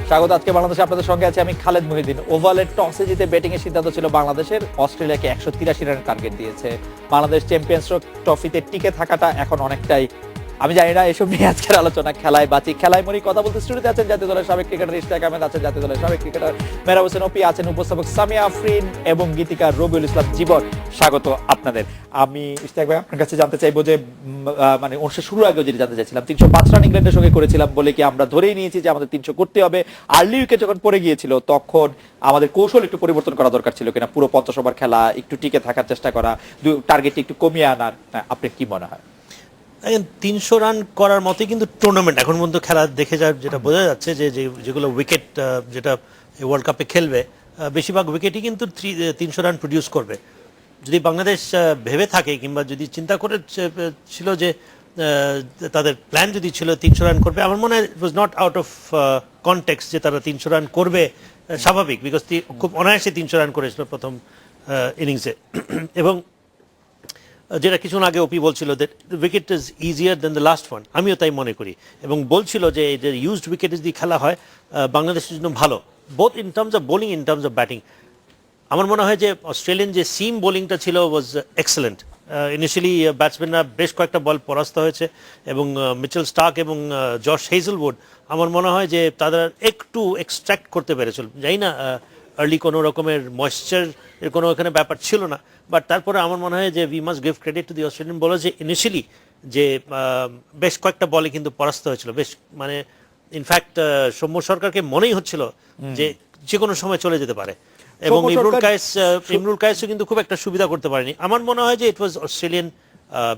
স্বাগত। আজকে বাংলাদেশে আপনাদের সঙ্গে আছে আমি খালেদ মুহিউদ্দিন। ওভালে টসে জিতে ব্যাটিং এর সিদ্ধান্ত ছিল বাংলাদেশের। অস্ট্রেলিয়াকে 183 রানের টার্গেট দিয়েছে। বাংলাদেশ চ্যাম্পিয়ন্স ট্রফিতে টিকে থাকাটা এখন অনেকটাই, আমি জানি না। এসব নিয়ে আজকের আলোচনা খেলায় বাঁচি খেলায় মরি। কথা বলতে স্টুডিওতে আছেন জাতীয় দলের সাবেক ক্রিকেটার ইশতিয়াক আহমেদ, আছেন জাতীয় দলের সাবেক ক্রিকেটার মেহরাব হোসেন অপি, আছেন উপস্থাপক সামিয়া আফরিন এবং গীতিকার রবিউল ইসলাম জীবন। স্বাগত আপনাদের। আমি ইশতিয়াক ভাই আপনার কাছে জানতে চাইবো যে মানে অনুষ্ঠান শুরুর আগেও যেটা জানতে চাইছিলাম, 305 রান ইংল্যান্ডের সঙ্গে করেছিলাম বলে কি আমরা ধরেই নিয়েছি যে আমাদের 300 করতে হবে? আর্লি উইকেট যখন পড়ে গিয়েছিল তখন আমাদের কৌশল একটু পরিবর্তন করা দরকার ছিল কিনা? পুরো 50 ওভার খেলা, একটু টিকে থাকার চেষ্টা করা, টার্গেটটি একটু কমিয়ে আনার, আপনি কি মনে হয়? 300 রান করার মতোই কিন্তু টুর্নামেন্ট এখন পর্যন্ত খেলা দেখে যেটা বোঝা যাচ্ছে যে যেগুলো উইকেট যেটা ওয়ার্ল্ড কাপে খেলবে বেশিরভাগ উইকেটই কিন্তু 300 রান প্রডিউস করবে। যদি বাংলাদেশ ভেবে থাকে কিংবা যদি চিন্তা করে ছিল যে তাদের প্ল্যান যদি ছিল 300 রান করবে, আমার মনে হয় it was not out of context যে তারা 300 রান করবে, স্বাভাবিক, বিকজ খুব অনায়াসে 300 রান করেছিল প্রথম ইনিংসে। এবং যেটা কিছুক্ষণ আগে ওপি বলছিল that wicket is easier than the last one, আমিও তাই মনে করি। এবং বলছিল যে ইউজড উইকেট যদি খেলা হয় বাংলাদেশের জন্য ভালো, both in terms of bowling in terms of batting. আমার মনে হয় যে অস্ট্রেলিয়ান যে সিম বোলিংটা ছিল ওয়াজ এক্সেলেন্ট। ইনিশিয়ালি ব্যাটসম্যানরা বেশ কয়েকটা বল পরাস্ত হয়েছে এবং মিচেল স্টার্ক এবং জশ হেজেলউড আমার মনে হয় যে তারা একটু এক্সট্র্যাক্ট করতে পেরেছিল। জানি না আর্লি কোনো রকমের ময়েশ্চার এর কোনো এখানে ব্যাপার ছিল না, বাট তারপরে আমার মনে হয় যে we must give credit to the Australian bowler যে ইনিশিয়ালি যে বেশ কয়েকটা বলে কিন্তু পরাস্ত হয়েছিল। বেশ মানে ইনফ্যাক্ট সৌম্য সরকারকে মনেই হচ্ছিল যে কোনো সময় চলে যেতে পারে এবং ইমরুল কায়েসও কিন্তু খুব একটা সুবিধা করতে পারেনি। আমার মনে হয় যে ইট ওয়াজ অস্ট্রেলিয়ান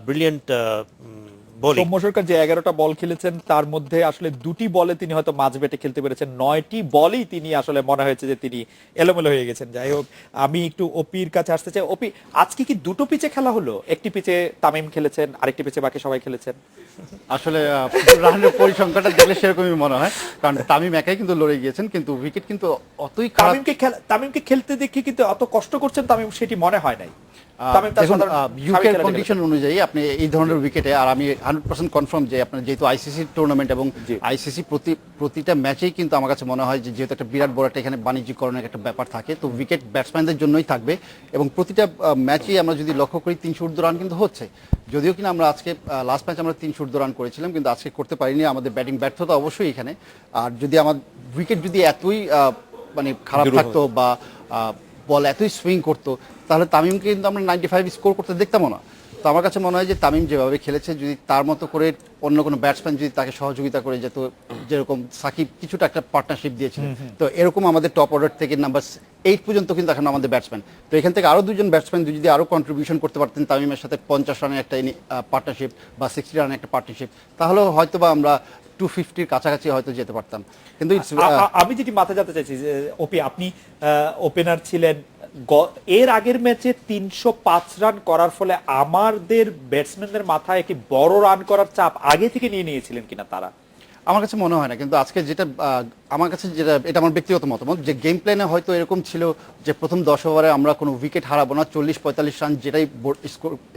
ব্রিলিয়ান্ট বোলিং। সৌম্য সরকার যে 11টা বল খেলেছেন তার মধ্যে আসলে 2টি বলে তিনি হয়তো মাঝ ব্যাটে খেলতে পেরেছেন, 9টি বলই তিনি আসলে মনে হয়েছে যে তিনি এলোমেলো হয়ে গেছেন। যাই হোক, আমি একটু ওপির কাছে আসতে চাই। ওপি, আজকে কি দুটো পিচে খেলা হলো? একটি পিচে তামিম খেলেছেন, আরেকটি পিচে বাকি সবাই খেলেছেন? আসলে রানের পরিসংখ্যানটা দেখলে সেরকমই মনে হয়, কারণ তামিম একাই কিন্তু লড়ে গিয়েছেন, কিন্তু উইকেট কিন্তু অতই খারাপ। তামিমকে খেলতে দেখে কিন্তু অত কষ্ট করছেন তামিম সেটি মনে হয় নাই। ইউকের কন্ডিশন অনুযায়ী আপনি এই ধরনের উইকেটে, আর আমি 100% কনফার্ম যে আপনার যেহেতু আইসিসি টুর্নামেন্ট এবং আইসিসি প্রতিটা ম্যাচেই কিন্তু আমার কাছে মনে হয় যে যেহেতু একটা বিরাট বড় একটা এখানে বাণিজ্যিকরণের একটা ব্যাপার থাকে, তো উইকেট ব্যাটসম্যানদের জন্যই থাকবে এবং প্রতিটা ম্যাচেই আমরা যদি লক্ষ্য করি 300 ঊর্ধ্ব রান কিন্তু হচ্ছে। যদিও কিনা আমরা আজকে লাস্ট ম্যাচ আমরা 300 ঊর্ধ্ব রান করেছিলাম, কিন্তু আজকে করতে পারিনি। আমাদের ব্যাটিং ব্যর্থতা অবশ্যই এখানে। আর যদি আমার উইকেট যদি এতই মানে খারাপ থাকতো বা বল এতই সুইং করতো, তাহলে তামিমকে কিন্তু আমরা 95 স্কোর করতে দেখতামও না। তো আমার কাছে মনে হয় যে তামিম যেভাবে খেলেছে, যদি তার মতো করে অন্য কোনো ব্যাটসম্যান যদি তাকে সহযোগিতা করে যেত, যেরকম সাকিব কিছুটা একটা পার্টনারশিপ দিয়েছিলেন, তো এরকম আমাদের টপ অর্ডার থেকে নাম্বার 8 পর্যন্ত কিন্তু এখন আমাদের ব্যাটসম্যান, তো এখান থেকে আরও দুজন ব্যাটসম্যান যদি আরও কন্ট্রিবিউশন করতে পারতেন তামিমের সাথে 50 রানের একটা পার্টনারশিপ বা 60 রানের একটা পার্টনারশিপ, তাহলে হয়তো বা আমরা 250-র কাছাকাছি হয়তো যেতে পারতাম। কিন্তু আমি যেটি মাথায় যেতে চাইছি যে ওপি, আপনি ওপেনার ছিলেন, এর আগের ম্যাচে 305 রান করার ফলে আমাদের ব্যাটসম্যানদের মাথায় একটি বড় রান করার চাপ আগে থেকে নিয়ে নিয়েছিলেন কিনা তারা? আমার কাছে মনে হয় না, কিন্তু আজকে যেটা আমার কাছে যেটা, এটা আমার ব্যক্তিগত মতামত, যে গেম প্ল্যানে হয়তো এরকম ছিল যে প্রথম 10 ওভারে আমরা কোনো উইকেট হারাবো না, 40-45 রান যেটাই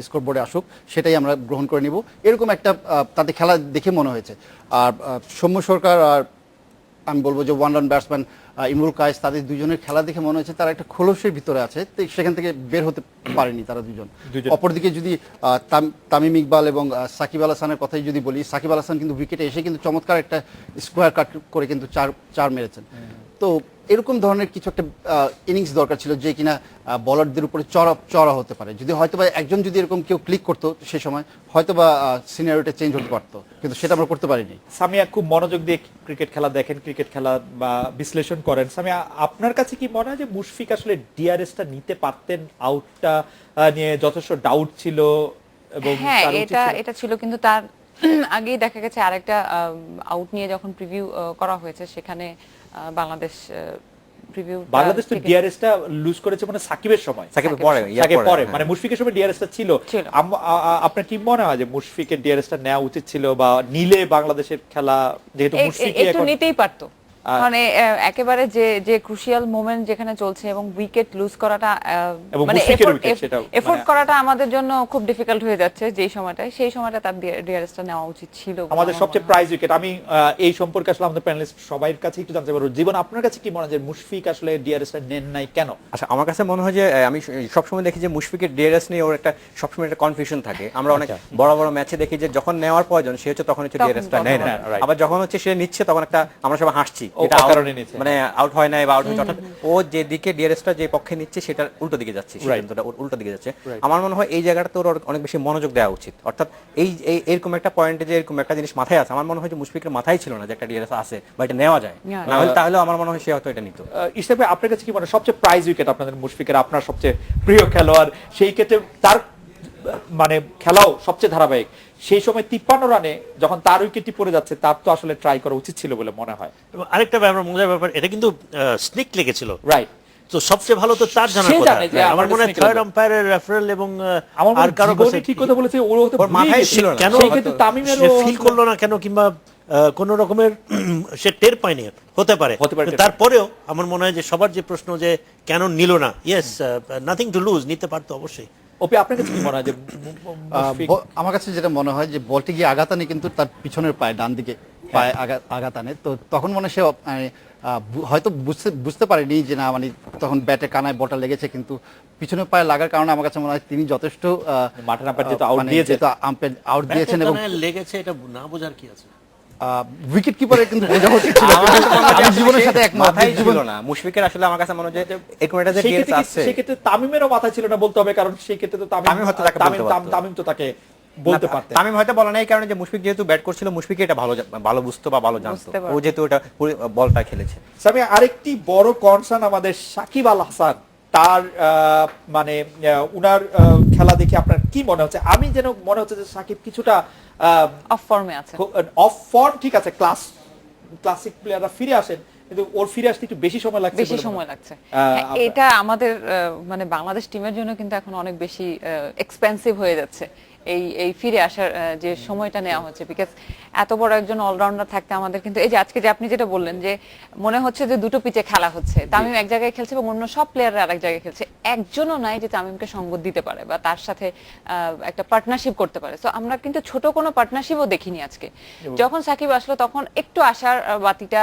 স্কোর বোর্ডে আসুক সেটাই আমরা গ্রহণ করে নিব, এরকম একটা তাদের খেলা দেখে মনে হয়েছে। আর সৌম্য সরকার আর আমি বলবো যে one run batsman Imrul Kayes, তাদের দুজনের খেলা দেখে মনে হয়েছে তারা একটা খোলসের ভিতরে আছে, তো সেখান থেকে বের হতে পারেনি তারা দুজন। অপরদিকে যদি তামিম ইকবাল এবং সাকিব আল হাসানের কথাই যদি বলি, সাকিব আল হাসান কিন্তু উইকেটে এসে কিন্তু চমৎকার একটা স্কোয়ার কাট করে কিন্তু চার মেরেছেন। তো এরকম ধরনের কিছু একটা ইনিংস দরকার ছিল যে কিনা বলারদের উপরে চড়া হতে পারে। যদি হয়তো বা একজন যদি এরকম কেউ ক্লিক করতো সে সময় হয়তো বা সিনারিওটা চেঞ্জ হতে পারতো, কিন্তু সেটা আমরা করতে পারিনি। সামিয়া খুব মনোযোগ দিয়ে ক্রিকেট খেলা দেখেন, ক্রিকেট খেলা বা বিশ্লেষণ করেন। সামিয়া, আপনার কাছে কি মনে হয় যে মুশফিক আসলে ডিআরএসটা নিতে পারতেন? আউটটা নিয়ে যথেষ্ট ডাউট ছিল এবং হ্যাঁ, এটা ছিল, কিন্তু তার আগেই দেখা গেছে আরেকটা আউট নিয়ে যখন প্রিভিউ করা হয়েছে সেখানে বাংলাদেশ তো ডিআরএসটা লুজ করেছে মানে সাকিবের সময়, সাকিবের পরে মানে মুশফিকের সময় ডিআরএসটা ছিল। আপনার কি মনে হয় যে মুশফিকের ডিআরএসটা নেওয়া উচিত ছিল বা নিলে বাংলাদেশের খেলা, যেহেতু মুশফিক একটু নিতেই পারতো? মানে একেবারে যে যে ক্রুশিয়াল মোমেন্ট যেখানে চলছে এবং উইকেট লুজ করাটা এবং মানে মুশফিকের wicket সেটাও, এফোর্ট মানে- করাটা আমাদের জন্য খুব ডিফিকাল্ট হয়ে যাচ্ছে যেই সময়টায়, সেই সময়টা তার ডিআরএসটা নেওয়া উচিত ছিল বলে আমাদের আমার সবচেয়ে মনে হয়। Prize wicket. আমি এই সম্পর্কে আসলে আমাদের প্যানেলিস্ট সবার কাছে একটু জানতে পারবো, জীবন আপনার কাছে কি মনে হয় যে মুশফিক আসলে ডিআরএসটা নেন নাই কেন? আচ্ছা, আমার কাছে মনে হয় যে আমি সবসময় দেখি যে মুশফিকের ডিআরএস নিয়ে ওর একটা সবসময় একটা কনফিউশন থাকে। আমরা অনেক বড় বড় ম্যাচে দেখি যে যখন নেওয়ার প্রয়োজন সে হচ্ছে তখন হচ্ছে তখন ডিআরএসটা নেয় না, হ্যাঁ, right. আবার যখন হচ্ছে সে নিচ্ছে তখন একটা আমরা সবাই হাসছি ও এটা out, অকারণে নিচ্ছে। মানে আউট হয় নাই বা আউট হচ্ছে, অর্থাৎ ও যে দিকে ডিআরএসটা যে পক্ষে নিচ্ছে সেটা উল্টো দিকে যাচ্ছে, সিদ্ধান্তটা ওর উল্টো দিকে যাচ্ছে। আমার মনে হয় এই জায়গাটাতে ওর অনেক বেশি মনোযোগ দেওয়া উচিত। অর্থাৎ এরকম একটা পয়েন্টে যে এরকম একটা জিনিস মাথায় আছে, আমার মনে হয় যে মুশফিকের মাথায় ছিল না যে একটা ডিআরএস আছে বা এটা নেওয়া যায়, Yeah. না হলে তাহলে আমার মনে হয় সে হয়তো এটা নিত। ইশতাক ভাই, আপনার কাছে কি মনে হয় সবচেয়ে প্রাইজ উইকেট আপনাদের মুশফিকের, আপনার সবচেয়ে প্রিয় খেলোয়াড়, সেই ক্ষেত্রে তার মানে খেলাও সবচেয়ে ধারাবাহিক, সেই সময় 53 রানে যখন তার উইকেটটি পড়ে যাচ্ছে তার তো আসলে ট্রাই করা উচিত ছিল বলে মনে হয়। এবং আরেকটা ব্যাপার, মজার ব্যাপার, এটা কিন্তু স্নিক লেগেছিল, রাইট। তো সবচেয়ে ভালো তো তার জানা সে কথা। জানে যে আমার আমার মনে হয় sneak থার্ড লাগবে। আম্পায়ারের রেফারেল এবং আমার আর কারো কাছে ঠিক কথা বলেছে, ওর হয়তো ওর মাথায় ভুলেই গেছে। ছিল না। কেন সেই ক্ষেত্রে তামিমেরও ফিল করলো না কেন, কিংবা কোন রকমের সে টের পায়নি, হতে পারে। হতে পারে, কিন্তু তারপরেও আমার মনে হয় যে সবার যে প্রশ্ন যে কেন নিল না, ইয়েস, নাথিং টু লুজ, নিতে পারতো অবশ্যই। ওপি, আপনার কাছে কি মনে হয় যে মুশফিক আমার কাছে যেটা মনে হয় যে বলটি গিয়ে আঘাত আনে কিন্তু তার পিছনের পায়ে, ডান দিকে পায়ে আঘাত আনে, তো তখন মনে হয় সে হয়তো বুঝতে পারেনি যে না, মানে তখন ব্যাটে কানায় বলটা লেগেছে, কিন্তু পিছনের পায়ে লাগার কারণে আমার কাছে মনে হয় তিনি যথেষ্ট মাঠের আম্পায়ার যেহেতু out দিয়েছে। আউট দিয়েছেন এবং ব্যাটে লেগেছে, এটা না বোঝার কি আছে? উইকেট কিপারের কিন্তু বোঝা উচিত ছিল। আমি জীবনের সাথে একমত। মাথায় ছিল না মুশফিকের, আসলে আমার কাছে মনে হয় যে এরকম একটা যে সেই ডিআরএস ক্ষেত্রে আছে। সেই ক্ষেত্রে তামিমেরও মাথা ছিল না বলতে হবে, কারণ সেই ক্ষেত্রে তো তামিম হয়তো তাকে বলতে পারতো। তামিম তো তাকে বলতে পারতেন। তামিম হয়তো বলা নাই, এই কারণে যে মুশফিক যেহেতু ব্যাট করছিল, মুশফিক এটা ভালো বুঝতো বা ভালো জানতো, বুঝতে পারতো। ও যেহেতু এটা বলটা খেলেছে। সামি, আরেকটি বড় কনসার্ন আমাদের সাকিব আল হাসান, তার মানে উনার খেলা দেখে আপনার কি মনে হচ্ছে? আমি যেন মনে হচ্ছে যে সাকিব কিছুটা অফ ফর্মে আছে। অফ ফর্ম, ঠিক আছে, ক্লাসিক প্লেয়াররা ফিরে আসেন, কিন্তু ওর ফিরে আসতে একটু বেশি সময় লাগছে, বেশি সময় লাগছে। এটা আমাদের মানে বাংলাদেশ টিমের জন্য কিন্তু এখন অনেক বেশি এক্সপেন্সিভ হয়ে যাচ্ছে এই ফিরে আসার যে সময়টা নেওয়া হচ্ছে, বিকজ এত বড় একজন অলরাউন্ডার থাকতে আমাদের কিন্তু এই যে আজকে যে আপনি যেটা বললেন যে মনে হচ্ছে যে দুটো পিচে খেলা হচ্ছে, তামিম এক জায়গায় খেলছে এবং অন্য সব প্লেয়াররা আরেক জায়গায় খেলছে, একজনও নাই যে তামিমকে সঙ্গ দিতে পারে বা তার সাথে একটা পার্টনারশিপ করতে পারে। তো আমরা কিন্তু ছোট কোনো পার্টনারশিপও দেখিনি আজকে। যখন সাকিব আসলো তখন একটু আশার বাতিটা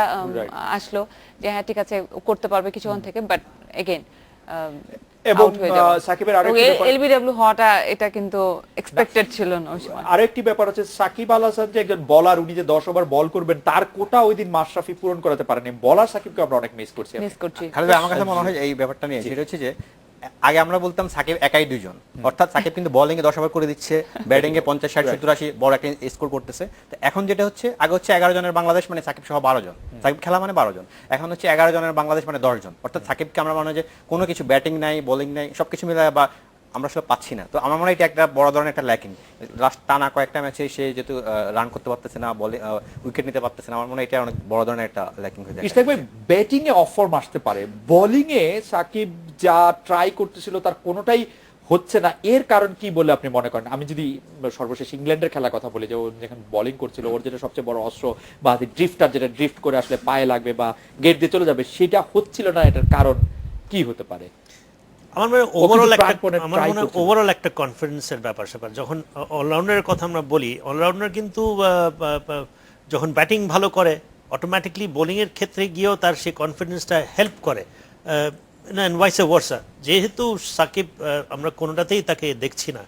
আসলো যে হ্যাঁ ঠিক আছে করতে পারবে কিছুক্ষণ থেকে, বাট এগেইন এবং সাকিবের আরেকটি ব্যাপার, এলবিডব্লিউ হওয়াটা এটা কিন্তু এক্সপেক্টেড ছিল না ওই সময়। আরেকটি ব্যাপার হচ্ছে সাকিব আল হাসান যে একজন বলার, উনি যে 10 ওভার বল করবেন তার কোটা ওই দিন মাশরাফি পূরণ করাতে পারেনি। বলার সাকিবকে আমরা অনেক মিস করছি। মিস করছি। খালিদ ভাই, আমার কাছে মনে হয় এই ব্যাপারটা নিয়ে সেটা হচ্ছে যে আগে আমরা বলতাম সাকিব একাই দুইজন, অর্থাৎ সাকিব কিন্তু বোলিং এ 10 ওভার করে দিচ্ছে, ব্যাটিং এ 50 60 70 80 বড় একটা স্কোর করতেছে। তো এখন যেটা হচ্ছে, আগে হচ্ছে 11 জনের বাংলাদেশ মানে সাকিব সহ 12 জন, সাকিব খেলা মানে 12 জন, এখন হচ্ছে 11 জনের বাংলাদেশ মানে 10 জন, অর্থাৎ সাকিবকে আমরা মনে হয় যে কোনো কিছু ব্যাটিং নাই, বোলিং নাই, সবকিছু মিলে বা আমরা আসলে পাচ্ছি না। তো আমার মনে হয় এটা একটা বড় ধরনের একটা ল্যাকিং। লাস্ট টানা কয়েকটা ম্যাচে সে যেহেতু রান করতে পারতেছে না, উইকেট নিতে পারতেছে না, আমার মনে হয় এটা অনেক বড় ধরনের একটা ল্যাকিং হয়ে যায়। ইশতাক ভাই, ব্যাটিং এ অফ ফর্ম আসতে পারে, বোলিং এ সাকিব যা ট্রাই করতেছিল তার কোনোটাই হচ্ছে না, এর কারণ কি বলে আপনি মনে করেন? আমি যদি সর্বশেষ ইংল্যান্ডের খেলার কথা বলি, যে ও যেখানে বোলিং করছিল, ওর যেটা সবচেয়ে বড় অস্ত্র বা ড্রিফটার, যেটা ড্রিফট করে আসলে পায়ে লাগবে বা গেট দিয়ে চলে যাবে, সেটা হচ্ছিল না, এটার কারণ কি হতে পারে? আমার মনে হয় প্রাণপণে ওভারঅল একটা কনফিডেন্সের ব্যাপার স্যাপার। যখন অলরাউন্ডারের কথা আমরা বলি, অলরাউন্ডার কিন্তু যখন ব্যাটিং ভালো করে অটোমেটিকলি বোলিং এর ক্ষেত্রে গিয়েও তার সেই কনফিডেন্সটা হেল্প করে, এন্ড ভাইস ভার্সা। যেহেতু সাকিব আমরা কোনোটাতেই তাকে দেখছি না।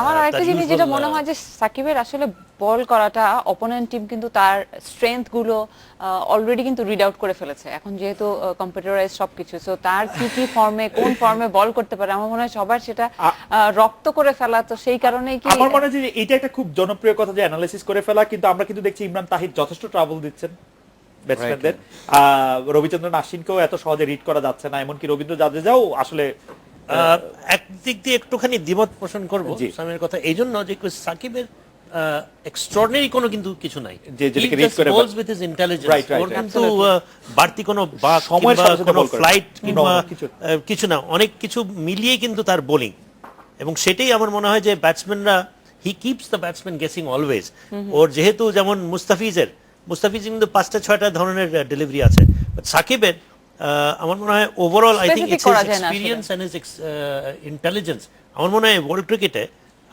আমার আরেকটা জিনিস যেটা মনে হয় যে সাকিবের আসলে বল করাটা, অপোনেন্ট টিম কিন্তু তার স্ট্রেংথ গুলো অলরেডি কিন্তু রিড আউট করে ফেলেছে এখন, যেহেতু কম্পিউটারাইজ সবকিছু, সো তার কি ফর্মে কোন ফর্মে বল করতে পারে আমার মনে হয় সবার সেটা রপ্ত করে ফেলা। তো সেই কারণেই কি আমার মনে হয় যে এটা একটা খুব জনপ্রিয় কথা যে অ্যানালাইসিস করে ফেলা, কিন্তু আমরা কিন্তু দেখছি ইমরান তাহির যথেষ্ট ট্রাবল দিচ্ছেন ব্যাটসম্যানদের। রবিচন্দ্রন আশ্বিনকেও এত সহজে রিড করা যাচ্ছে না, এমনকি রবীন্দ্র জাদেজাও আসলে একদিক দিয়ে একটুখানি দ্বিমত পোষণ করবো সামির কথা, এই জন্য যে সাকিবের এক্সট্রাঅর্ডিনারি কোনো কিন্তু কিছু নাই, যে যেটাকে রিড করে বলস উইথ হিজ ইন্টেলিজেন্স, ওর কিন্তু বাড়তি কোনো বাক সময়ের কিংবা সাথে সাথে কোনো বল করে। ফ্লাইট কিংবা কিছু। কিছু না, অনেক কিছু মিলিয়ে কিন্তু তার বোলিং, এবং সেটাই আমার মনে হয় যে ব্যাটসম্যানরা he keeps the batsman guessing always. ওর যেহেতু যেমন মুস্তাফিজ কিন্তু 5টা 6টা ধরনের ডেলিভারি আছে, বাট সাকিবের আমার মনে হয় overall I think Specific it's করা হিজ যায় না আসলে। Experience and his intelligence. আমার মনে হয় ওয়ার্ল্ড ক্রিকেটে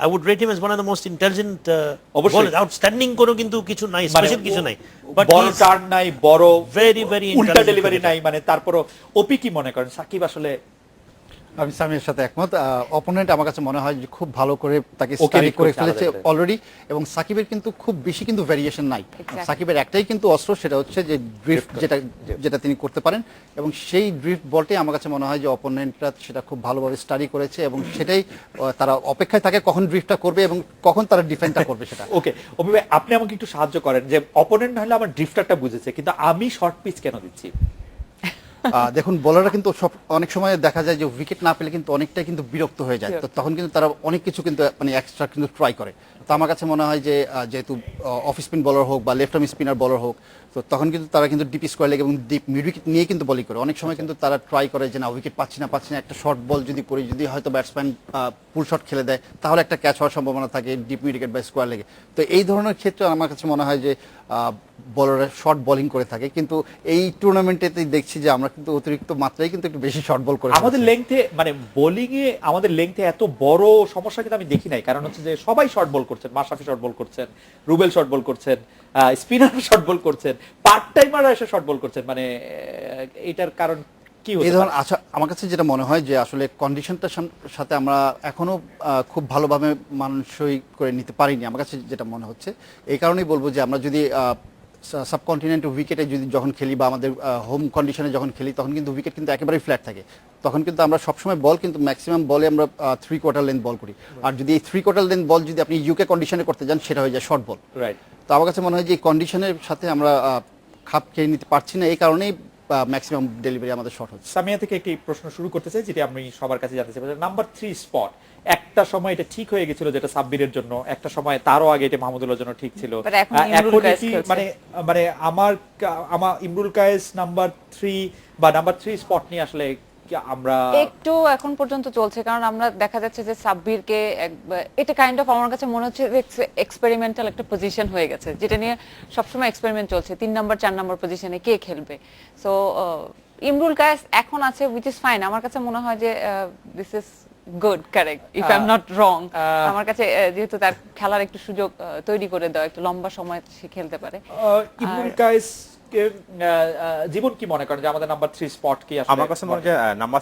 I would rate him as one of the most intelligent অবশ্যই। বোলার। আউটস্ট্যান্ডিং কোনো কিন্তু কিছু নাই, মানে স্পেশাল কিছু নাই, বাট বড় টার্ন নাই, বড় very, very উল্টা intelligent ডেলিভারি cricketer। নাই, মানে তারপরও ওপি কি মনে করেন সাকিব আসলে আমি সামির সাথে একমত। অপোনেন্ট আমার কাছে মনে হয় যে খুব ভালো করে তাকে ওকে স্টাডি read করে করছে ফেলেছে আলাদা করে। অলরেডি, এবং সাকিবের কিন্তু খুব বেশি কিন্তু ভ্যারিয়েশন নাই। Exactly. সাকিবের একটাই কিন্তু অস্ত্র, সেটা হচ্ছে যে ড্রিফট, যেটা তিনি করতে পারেন, এবং সেই ড্রিফট বলটাই আমার কাছে মনে হয় যে অপোনেন্টরা সেটা খুব ভালোভাবে স্টাডি করেছে, এবং সেটাই তারা অপেক্ষায় থাকে কখন ড্রিফটটা করবে এবং কখন তারা ডিফেন্ডটা করবে সেটা। ওকে অপি ভাই, আপনি আমাকে একটু সাহায্য করেন যে অপোনেন্ট হলে আমার ড্রিফটারটা বুঝেছে, কিন্তু আমি শর্ট পিচ কেন দিচ্ছি? দেখুন, বোলাররা কিন্তু অনেক সময় দেখা যায় যে উইকেট না পেলে কিন্তু অনেকটাই কিন্তু বিরক্ত হয়ে যায়, তো তখন কিন্তু তারা অনেক কিছু কিন্তু মানে এক্সট্রা কিন্তু ট্রাই করে। তো আমার কাছে মনে হয় যে যেহেতু অফ স্পিন বলার হোক বা লেফট আর্ম স্পিনার বলার হোক, তো তখন কিন্তু তারা কিন্তু ডিপ স্কোয়ার লেগ এবং ডিপ মিড উইকেট নিয়ে কিন্তু বলিং করে। অনেক সময় কিন্তু তারা ট্রাই করে যে না, উইকেট পাচ্ছি না, একটা শর্ট বল যদি করি, যদি হয়তো ব্যাটসম্যান পুল শট খেলে দেয়, তাহলে একটা ক্যাচ হওয়ার সম্ভাবনা থাকে ডিপ মিড উইকেট বা স্কোয়ার লেগে। তো এই ধরনের ক্ষেত্রে আমার কাছে মনে হয় যে বলাররা শর্ট বোলিং করে থাকে, কিন্তু এই টুর্নামেন্টেতে দেখছি যে আমরা কিন্তু অতিরিক্ত মাত্রায় কিন্তু একটু বেশি শর্ট বল করে আমাদের ফেলছি। লেংথে মানে বোলিং এ আমাদের লেংথে এত বড় সমস্যা কিন্তু আমি দেখি নাই, কারণ হচ্ছে যে সবাই শর্ট বল করছেন, মাশরাফি শর্ট বল করছেন, রুবেল শর্ট বল করছেন, স্পিনার শর্ট বল করছেন, পার্ট টাইমাররা এসে শর্ট বল করছেন, মানে এটার কারণ কি এই হতে ধরনের পারে? আচ্ছা, আমার কাছে যেটা মনে হয় যে আসলে কন্ডিশনটার সাথে আমরা এখনো খুব ভালোভাবে মানানসই করে নিতে পারিনি, আমার কাছে যেটা মনে হচ্ছে। এই কারণেই বলবো যে আমরা যদি সাবকন্টিনেন্ট উইকেটে যদি যখন খেলি বা আমাদের হোম কন্ডিশনে যখন খেলি, তখন কিন্তু উইকেট কিন্তু একেবারেই ফ্ল্যাট থাকে। তখন কিন্তু আমরা সবসময় বল কিন্তু ম্যাক্সিমাম বলে আমরা 3/4 লেন্থ বল করি। আর যদি এই 3/4 লেন্থ বল যদি আপনি ইউকে কন্ডিশনে করতে যান, সেটা হয়ে যায় শর্ট বল। রাইট। তো আমার কাছে মনে হয় যে এই কন্ডিশনের সাথে আমরা খাপ খেয়ে নিতে পারছি না, এই কারণেই ম্যাক্সিমাম ডেলিভারি আমাদের শর্ট হচ্ছে। সামিয়া থেকে একটি প্রশ্ন শুরু করতে চাই, যেটি আমি সবার কাছে জানতে চাই। নাম্বার 3 স্পট, একটা সময় এটা ঠিক হয়ে গেছিল যেটা সাব্বিরের জন্য, একটা সময় তারও আগে এটা মাহমুদুল্লাহর জন্য ঠিক ছিল। But এখন ইমরুল কায়েস কি খেলছে। মানে আমার ইমরুল কায়েস নাম্বার 3 বা নাম্বার 3 স্পট নিয়ে আসলে কি আমরা একটু এখন পর্যন্ত চলছে, কারণ আমরা দেখা যাচ্ছে যে সাব্বিরকে এটা কাইন্ড অফ আমার কাছে মনে হচ্ছে এক্সপেরিমেন্টাল একটা পজিশন হয়ে গেছে, যেটা নিয়ে সবসময় এক্সপেরিমেন্ট চলছে। 3 নাম্বার 4 নাম্বার পজিশনে কে খেলবে। সো ইমরুল কায়েস এখন আছে, উইচ ইজ ফাইন। আমার কাছে মনে হয় যে this is good, correct, if I am not wrong. আমার কাছে যেহেতু তার খেলার একটু সুযোগ তৈরি করে দেওয়া, একটু লম্বা সময় সে খেলতে পারে। ইমরুল কায়েস জীবন কি মনে করেন যে আমাদের নাম্বার 3 স্পট কি আসলে? আমার কাছে মনে হয় যে নাম্বার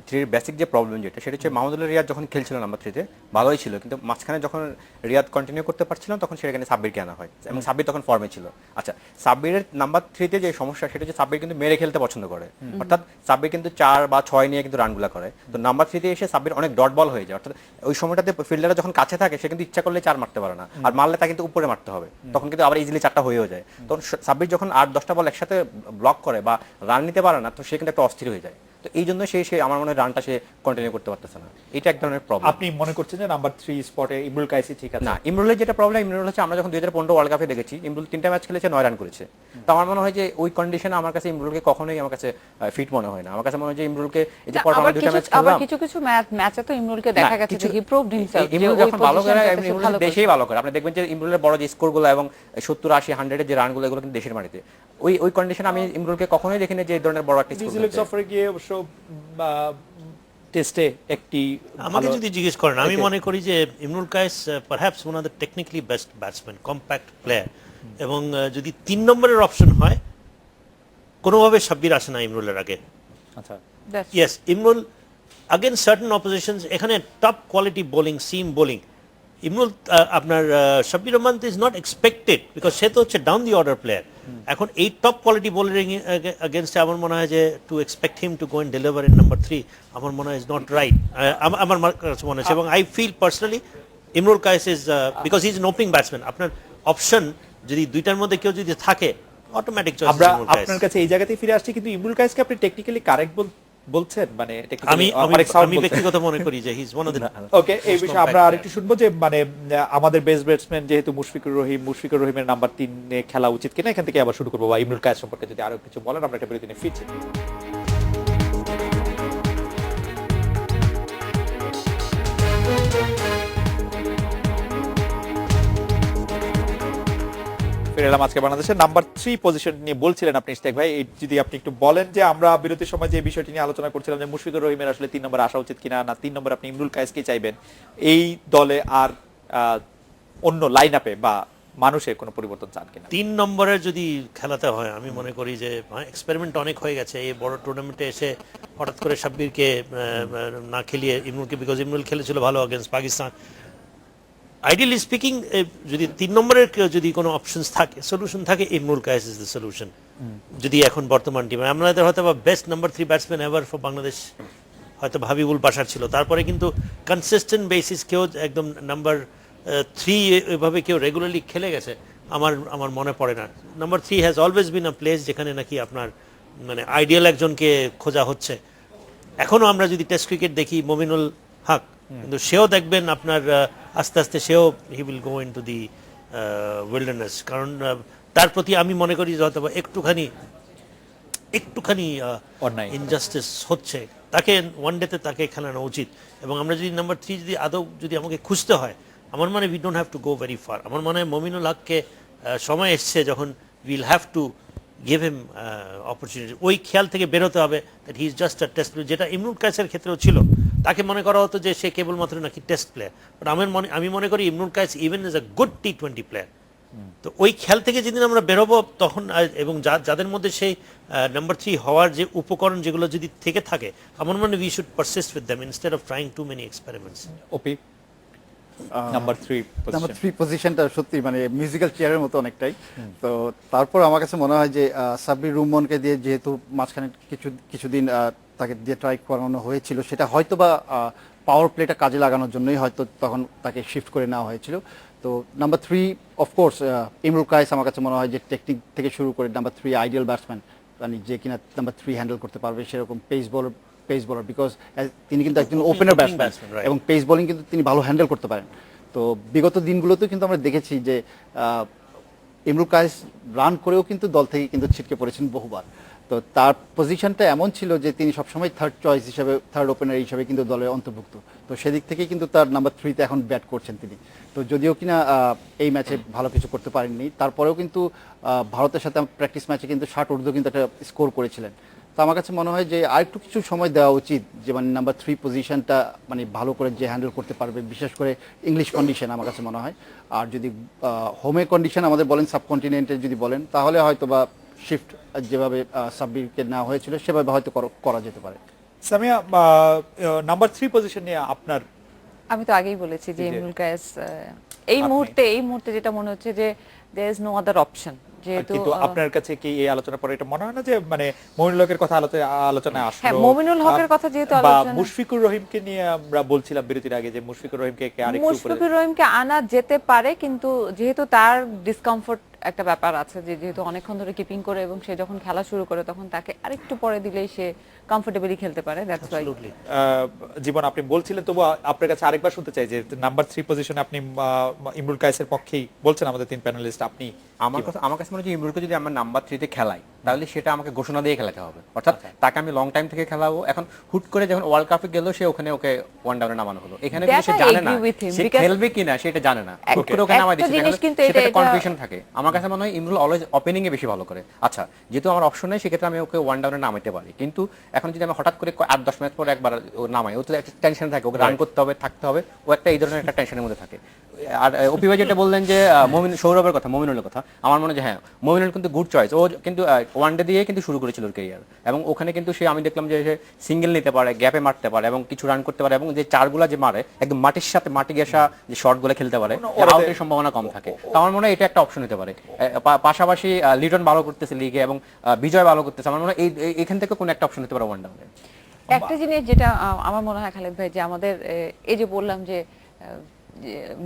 3 এর বেসিক যে প্রবলেম যেটা, সেটা হচ্ছে মাহমুদুল্লাহ রিয়াদ যখন খেলছিল নাম্বার 3 তে ভালোই ছিল, কিন্তু মাঝখানে যখন রিয়াদ কন্টিনিউ করতে পারছিল তখন সেখানে সাব্বিরকে আনা হয়, এবং সাব্বির তখন ফর্মে ছিল। আচ্ছা, সাব্বিরের নাম্বার 3 তে যে সমস্যা, সেটা হচ্ছে সাব্বির কিন্তু মেরে খেলতে পছন্দ করে, অর্থাৎ সাব্বির কিন্তু 4 বা 6 নিয়ে কিন্তু রানগুলা করে। তো নাম্বার 3 তে এসে সাব্বির অনেক ডট বল হয়ে যায়, অর্থাৎ ওই সময়টাতে ফিল্ডাররা যখন কাছে থাকে, সে কিন্তু ইচ্ছা করলে 4 মারতে পারে না, আর মারলে তা কিন্তু উপরে মারতে হবে, তখন কিন্তু আবার ইজিলি 4টা হয়েও যায়। তখন সাব্বির যখন 8-10টা বল একসাথে ব্লক করে বা রান নিতে পারে না, তো সে কিন্তু একটা অস্থির হয়ে যায়। তো এই জন্য সে আমার মনে হয় রানটা সে কন্টিনিউ করতে পারতেছে না, এটা এক ধরনের প্রবলেম। আপনি মনে করছেন যে নাম্বার 3 স্পটে ইমরুল কায়েসই ঠিক আছে? না, ইমরুলের যেটা প্রবলেম, ইমরুল হচ্ছে আমরা যখন 2015 ওয়ার্ল্ড কাপে দেখেছি, ইমরুল 3টা ম্যাচ খেলেছে, 9 রান করেছে। তো আমার মনে হয় যে ওই কন্ডিশনে আমার কাছে ইমরুলকে কখনোই আমার কাছে ফিট মনে হয় না। আমার কাছে মনে হয় যে ইমরুলকে এই যে পরপর 2টা ম্যাচ আবার খেললাম, কিছু কিছু ম্যাচে তো ইমরুলকে দেখা গেছে যে হি প্রুভড হিমসেলফ। ইমরুল যখন ভালো করে, ইমরুল দেশেই ভালো করে। আপনি দেখবেন যে ইমরুলের বড় যে স্কোরগুলো এবং 70-80-100 এর যে রানগুলো, এগুলো কিন্তু দেশের মাটিতে। ওই কন্ডিশনে আমি ইমরুলকে কখনোই দেখিনি যে এই ধরনের বড় একটা স্কোর নিউজিল্যান্ড সফরে গিয়ে অবশ্য টেস্টে একটি আমাকে ভালো- যদি জিজ্ঞেস করেন, আমি Okay. মনে করি যে Imrul Kayes perhaps one of the technically best batsman, compact player, এবং যদি 3 নম্বরের অপশন হয়, কোনোভাবে সাব্বির আসে না ইমরুলের আগে। আচ্ছা, yes, Imrul against certain oppositions এখানে top quality bowling, seam bowling, Imrul আপনার Shabbir Rahman is not expected, because সে তো হচ্ছে ডাউন দি অর্ডার প্লেয়ার। এখন এই টপ কোয়ালিটি বোলিং এগেনস্টে আমার মনে হয় যে to expect him to go and deliver in number 3 আমার মনে হয় ইজ নট রাইট। আমার কাছে মনে হচ্ছে, এবং I feel personally Imrul Kayes is because he is an opening batsman. আপনার অপশন যদি দুইটার মধ্যে কেউ যদি থাকে, অটোমেটিক চয়েস আমরা ইমরুল কায়েস। আপনার কাছে এই জায়গাতেই ফিরে আসছি, কিন্তু ইমরুল কায়েসকে আপনি টেকনিক্যালি কারেক্ট বলছেন, মানে আমি ব্যক্তিগত মনে করি যে he is one of the ওকে। এই বিষয়ে আমরা আরেকটু শুনবো যে মানে আমাদের বেস্ট ব্যাটসম্যান যেহেতু মুশফিকুর রহিমের নাম্বার 3 এ খেলা উচিত কিনা, এখান থেকে আবার শুরু করবো। বা ইমরুল কায়েস সম্পর্কে যদি আরো কিছু বলেন, আমরা একটা বিরতি নিয়ে ফিরছি। ফিরে এলাম আজকে বাংলাদেশের নাম্বার 3 পজিশন নিয়ে বলছিলেন আপনি ইশতিয়াক ভাই, এই যদি আপনি একটু বলেন যে আমরা বিরতির সময় যে বিষয়টি নিয়ে আলোচনা করছিলাম যে মুশফিকুর রহিমের আসলে 3 নম্বরে আসা উচিত কিনা, না 3 নম্বরে আপনি ইমরুল কায়েসকে চাইবেন, এই দলে আর অন্য লাইন আপে বা মানুষের কোনো পরিবর্তন চান কিনা? 3 নম্বরের যদি খেলাতে হয় আমি মনে করি যে এক্সপেরিমেন্ট অনেক হয়ে গেছে এই বড় টুর্নামেন্টে এসে হঠাৎ করে সাব্বিরকে না খেলিয়ে ইমরুলকে, বিকজ ইমরুল খেলেছিল ভালো অ্যাগেন্স্ট পাকিস্তান। আইডিয়ালি স্পিকিং যদি 3 নম্বরের যদি কোনো অপশনস থাকে, সলিউশন থাকে, Imrul Kayes is the solution. যদি এখন বর্তমান টিমে আমাদের হয়তো বা best number 3 batsman ever for Bangladesh হয়তো হাবিবুল বাশার ছিল, তারপরে কিন্তু কনসিস্টেন্ট বেসিস কেউ একদম নাম্বার 3 এভাবে কেউ রেগুলারলি খেলে গেছে আমার মনে পড়ে না। Number 3 has always been a place যেখানে নাকি আপনার মানে আইডিয়াল একজনকে খোঁজা হচ্ছে। এখনো আমরা যদি টেস্ট ক্রিকেট দেখি মমিনুল হক, কিন্তু সেও দেখবেন আপনার আস্তে আস্তে সেও he will go into the wilderness, কারণ তার প্রতি আমি মনে করি যে হয়তো একটুখানি অন্যায় ইনজাস্টিস হচ্ছে। তাকে ওয়ানডেতে তাকে খেলানো উচিত। এবং আমরা যদি নাম্বার 3 যদি আদৌ যদি আমাকে খুঁজতে হয়, আমার মনে we don't have to go very far. আমার মনে হয় মমিনুল হককে সময় এসছে যখন will have to give him opportunity. ওই খেয়াল থেকে বেরোতে হবে that he is just a test player, যেটা ইমরুল কায়েসের ক্ষেত্রেও ছিল। তাকে মনে করা হতো যে সে কেবলমাত্র নাকি টেস্ট প্লেয়ার, বাট আমি মনে করি Imrul Kayes even is a good T20 player. তো ওই খেয়াল থেকে যেদিন আমরা বেরোবো তখন এবং যাদের মধ্যে সেই নাম্বার 3 হওয়ার যে উপকরণ যেগুলো যদি থেকে থাকে, আমার মনে হয় we should persist with them instead of trying to many experiments. OP number 3 number 3 পজিশনটা সত্যি মানে মিউজিক্যাল চেয়ারের মতো অনেকটাই। তো তারপর আমার কাছে মনে হয় যে সাব্বির রুমনকে দিয়ে যেহেতু মাঝখানে কিছুদিন তাকে দিয়ে ট্রাই করানো হয়েছিল, সেটা হয়তো বা পাওয়ার প্লেটা কাজে লাগানোর জন্যই হয়তো তখন তাকে শিফট করে নেওয়া হয়েছিল। তো নাম্বার 3 অফকোর্স ইমরুল কায়েস আমার কাছে মনে হয় যে টেকনিক থেকে শুরু করে নাম্বার 3 আইডিয়াল ব্যাটসম্যান, মানে যে কিনা নাম্বার 3 হ্যান্ডেল করতে পারবে সেরকম পেস বলার, বিকজ তিনি কিন্তু একজন ওপেনার ব্যাটসম্যান এবং পেস বোলিং কিন্তু তিনি ভালো হ্যান্ডেল করতে পারেন। তো বিগত দিনগুলোতেও কিন্তু আমরা দেখেছি যে ইমরুল কায়েস রান করেও কিন্তু দল থেকে কিন্তু ছিটকে পড়েছেন বহুবার। তো তার পজিশনটা এমন ছিল যে তিনি সবসময় থার্ড চয়েস হিসেবে, থার্ড ওপেনার হিসেবে কিন্তু দলের অন্তর্ভুক্ত। তো সেদিক থেকে কিন্তু তার নাম্বার 3-তে এখন ব্যাট করছেন তিনি। তো যদিও কিনা এই ম্যাচে ভালো কিছু করতে পারেননি, তারপরেও কিন্তু ভারতের সাথে প্র্যাকটিস ম্যাচে কিন্তু 60 ঊর্ধ্ব কিন্তু একটা স্কোর করেছিলেন। তো আমার কাছে মনে হয় যে আরেকটু কিছু সময় দেওয়া উচিত, যে মানে নাম্বার 3 পজিশনটা মানে ভালো করে যে হ্যান্ডেল করতে পারবে, বিশেষ করে ইংলিশ কন্ডিশন আমার কাছে মনে হয়। আর যদি হোমে কন্ডিশন আমাদের বলেন, সাবকন্টিনেন্টে যদি বলেন, তাহলে হয়তো বা শিফট যেভাবে সাব্বিরকে নেওয়া হয়েছিল সেভাবে হয়তো করা যেতে পারে। সামিয়া, নাম্বার 3 পজিশন নিয়ে আপনার? আমি তো আগেই বলেছি যে ইমরুল কায়েস এই মুহূর্তে যেটা মনে হচ্ছে যে there is no other option. কিন্তু আপনার কাছে কি এই আলোচনার পরে এটা মনে হয় না যে মানে মমিনুল হকের কথা আলোচনায় আসলো? হ্যাঁ, মমিনুল হকের কথা যেহেতু বা আলোচনা, মুশফিকুর রহিমকে নিয়ে আমরা বলছিলাম বিরতির আগে যে মুশফিকুর রহিমকে আরেকটু উপরে, মুশফিকুর রহিমকে আনা যেতে পারে, কিন্তু যেহেতু তার ডিসকমফোর্ট একটা ব্যাপার আছে, যে যেহেতু অনেকক্ষণ ধরে কিপিং করে এবং সে যখন খেলা শুরু করে তখন তাকে আরেকটু পরে দিলেই সে কমফোর্টেবলি খেলতে পারে। That's why. জীবন আপনি বলছিলেন, তবু আপনার কাছে আরেকবার শুনতে চাই যে নাম্বার 3 পজিশনে আপনি ইমরুল কায়েসের পক্ষেই বলছেন আমাদের 3 প্যানেলিস্ট, আপনি? আমার কাছে মনে হয় যে ইমরুলকে যদি আমরা নাম্বার 3-তে খেলাই তাহলে সেটা আমাকে ঘোষণা দিয়ে খেলাতে হবে, অর্থাৎ তাকে আমি লং টাইম থেকে খেলাবো। এখন হুট করে যখন ওয়ার্ল্ড কাপে গেল সে ওখানে ওকে ওয়ান ডাউনে নামানো হলো, এখানে কিন্তু সে জানে না সে খেলবে কিনা, সেটা জানে না, হুট করে ওখানে নামাই দিচ্ছে, সেটা কনফিউশন থাকে। আমার কাছে মনে হয় ইমরুল অলওয়েজ ওপেনিং এ বেশি ভালো করে। আচ্ছা, যেহেতু আমার অপশন নেই সেক্ষেত্রে আমি ওকে ওয়ান ডাউনে নামাইতে পারি, কিন্তু এখন যদি আমি হঠাৎ করে 8-10 ম্যাচ পরে একবার নামাই, ও তো একটা টেনশন থাকে, ওকে রান করতে হবে, থাকতে হবে, ও একটা এই ধরনের একটা টেনশনের মধ্যে থাকে। আর ওপি ভাই যেটা বললেন যে সৌরভের কথা, মমিনুলের কথা, আমার মনে হয় হ্যাঁ মমিনুল কিন্তু গুড চয়েস। ও কিন্তু ওয়ানডে দিয়ে কিন্তু শুরু করেছিল ওর ক্যারিয়ার, এবং ওখানে কিন্তু সে আমি দেখলাম যে সে সিঙ্গেল নিতে পারে, গ্যাপে মারতে পারে এবং কিছু রান করতে পারে, এবং যে চারগুলা যে মারে একদম মাটির সাথে মাটি ঘেঁষা যে শটগুলো খেলতে পারে, আউটের সম্ভাবনা কম থাকে। তো আমার মনে হয় এটা একটা অপশন হতে পারে। পাশাপাশি লিটন ভালো করতেছে লিগে এবং বিজয় ভালো করতেছে, আমার মনে হয় এখান থেকে কোনো একটা অপশন হতে পারে ওয়ান ডাউনে। একটা জিনিস যেটা আমার মনে হয় খালেদ ভাই, যে আমাদের এই যে বললাম যে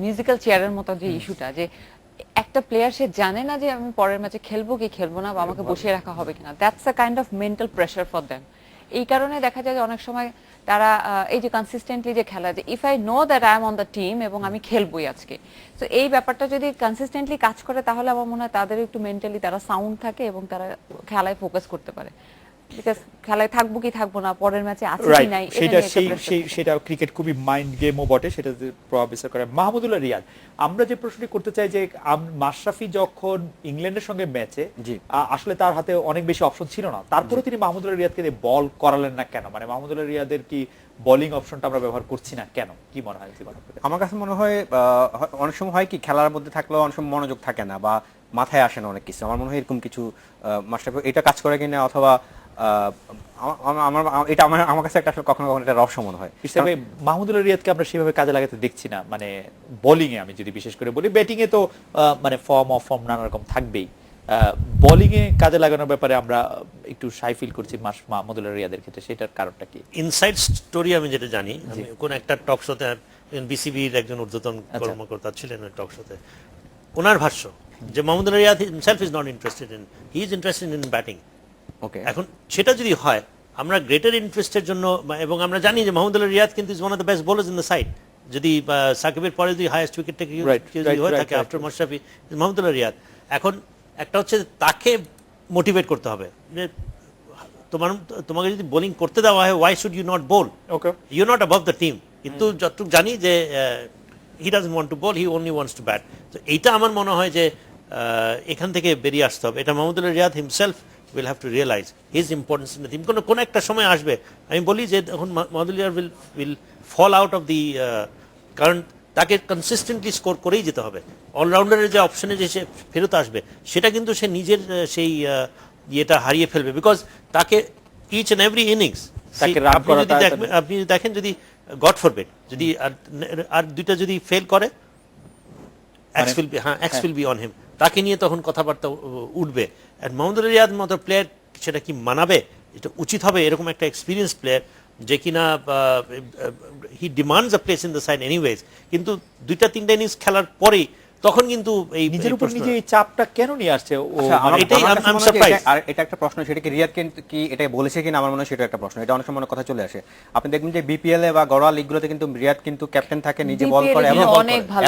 মিউজিক্যাল চেয়ারের মতো যে ইস্যুটা, যে একটা প্লেয়ার সে জানে না যে আমি পরের ম্যাচে খেলবো কি খেলবো না, বা আমাকে বসিয়ে রাখা হবে কিনা। That's a kind of mental pressure for them. এই কারণে দেখা যায় যে অনেক সময় তারা এই যে কনসিস্টেন্টলি যে খেলা, যে if I know that I M on the team এবং আমি খেলবোই আজকে, তো এই ব্যাপারটা যদি কনসিস্টেন্টলি কাজ করে তাহলে আমার মনে হয় তাদের একটু মেন্টালি তারা সাউন্ড থাকে এবং তারা খেলায় ফোকাস করতে পারে। বিকজ খেলায় থাকবো কি থাকবো না, পরের ম্যাচে আছে কি রাইট, নাই, এটা সেটা নিয়ে একটা pressure থাকে। সেটা ক্রিকেট খুবই মাইন্ড গেমও বটে, সেটা প্রভাব বিস্তার করে। মাহমুদুল্লাহ রিয়াদ, আমরা যে প্রশ্নটি করতে চাই যে মাশরাফি যখন ইংল্যান্ডের সঙ্গে ম্যাচে জি। আসলে তার হাতে অনেক বেশি অপশন ছিল না, তারপরে তিনি মাহমুদুল্লাহ রিয়াদকে দিয়ে বল করালেন না কেন? মানে মাহমুদুল্লাহ রিয়াদের কি বোলিং অপশনটা আমরা ব্যবহার করছি না কেন? কি মনে হয় জীবন আপনার কাছে? আমার কাছে মনে হয় অনেক সময় হয় কি খেলার মধ্যে থাকলেও অনেক সময় মনোযোগ থাকে না বা মাথায় আসে না অনেক কিছু। আমার মনে হয় এরকম কিছু মাস্টার এটা কাজ করে কিনা, অথবা এটা আমার কাছে একটা কখনো কখনো একটা রহস্য মনে হয়। হিসাবে মাহমুদুল্লাহ রিয়াদকে আমরা সেভাবে কাজে লাগাতে দেখছি না, মানে বোলিং এ আমি যদি বিশেষ করে বলি, ব্যাটিং এ তো মানে ফর্ম অফ ফর্ম নানা রকম থাকবেই, বোলিং এ কাজে লাগানোর ব্যাপারে আমরা একটু শাই ফিল করছি মাহমুদুল্লাহ রিয়াদের ক্ষেত্রে, সেটার কারণটা কি? ইনসাইড স্টোরি আমি যেটা জানি, আমি কোন একটা টক শোতে, বিসিবির একজন ঊর্ধ্বতন কর্মকর্তা ছিলেন ওই টক শোতে, ওনার ভাষ্য যে Mahmudullah Riyad himself is not interested in, he is interested in batting. Okay, এখন সেটা যদি হয়, আমরা গ্রেটার ইন্টারেস্টের জন্য, এবং আমরা জানি যে মাহমুদুল্লাহ রিয়াদ কিন্তু is one of the best bowlers in the side, যদি সাকিবের পরে যদি হাইয়েস্ট উইকেট টেকার হয়ে থাকে আফটার মাশরাফি, মাহমুদুল্লাহ রিয়াদ। এখন একটা হচ্ছে তাকে মোটিভেট করতে হবে যে তোমাকে যদি বোলিং করতে দেওয়া হয়, why should you not bowl, okay, you not above the team. কিন্তু যতটুকু জানি যে he doesn't want to bowl, he only wants to bat. তো এইটা আমার মনে হয় যে এখান থেকে বেরিয়ে আসতে হবে। এটা Mahmudullah Riyad himself will have to realize his importance in the team. কোন একটা সময় আসবে, আমি বলি যে তখন Mahmudullah will fall out of the, কারণ তাকে কনসিস্টেন্টলি স্কোর করেই যেতে হবে। অলরাউন্ডারের যে অপশনে যে সে ফেরত আসবে, সেটা কিন্তু সে নিজের সেই ইয়েটা হারিয়ে ফেলবে, বিকজ তাকে ইচ অ্যান্ড এভরি ইনিংস তাকে রান করাটা, আপনি দেখেন যদি গড ফরবিড যদি আর দুইটা যদি ফেল করে, x will be on him, তাকে নিয়ে তখন কথাবার্তা উঠবে। আর মাহমুদুল্লাহ রিয়াদ মতো প্লেয়ার সেটা কি মানাবে? এটা উচিত হবে এরকম একটা এক্সপিরিয়েন্স প্লেয়ার যে কিনা he demands a place in the side anyways, কিন্তু দুইটা তিনটা ইনিংস খেলার পরেই তখন কিন্তু এই নিজের উপর নিজে এই চাপটা কেন নিয়ে আসছে ও? আচ্ছা, মানে এটাই আমার কাছে I'm মনে হয় যে surprised. আর এটা একটা প্রশ্ন, সেটা কি রিয়াদ কি এটা বলেছে কিনা, আমার মনে হয় সেটা একটা প্রশ্ন। এটা অনেক সময় কথা চলে আসে। আপনি দেখবেন যে বিপিএল এ বা ঘরোয়া লিগগুলোতে কিন্তু রিয়াদ কিন্তু ক্যাপ্টেন থাকে, নিজে বল করে,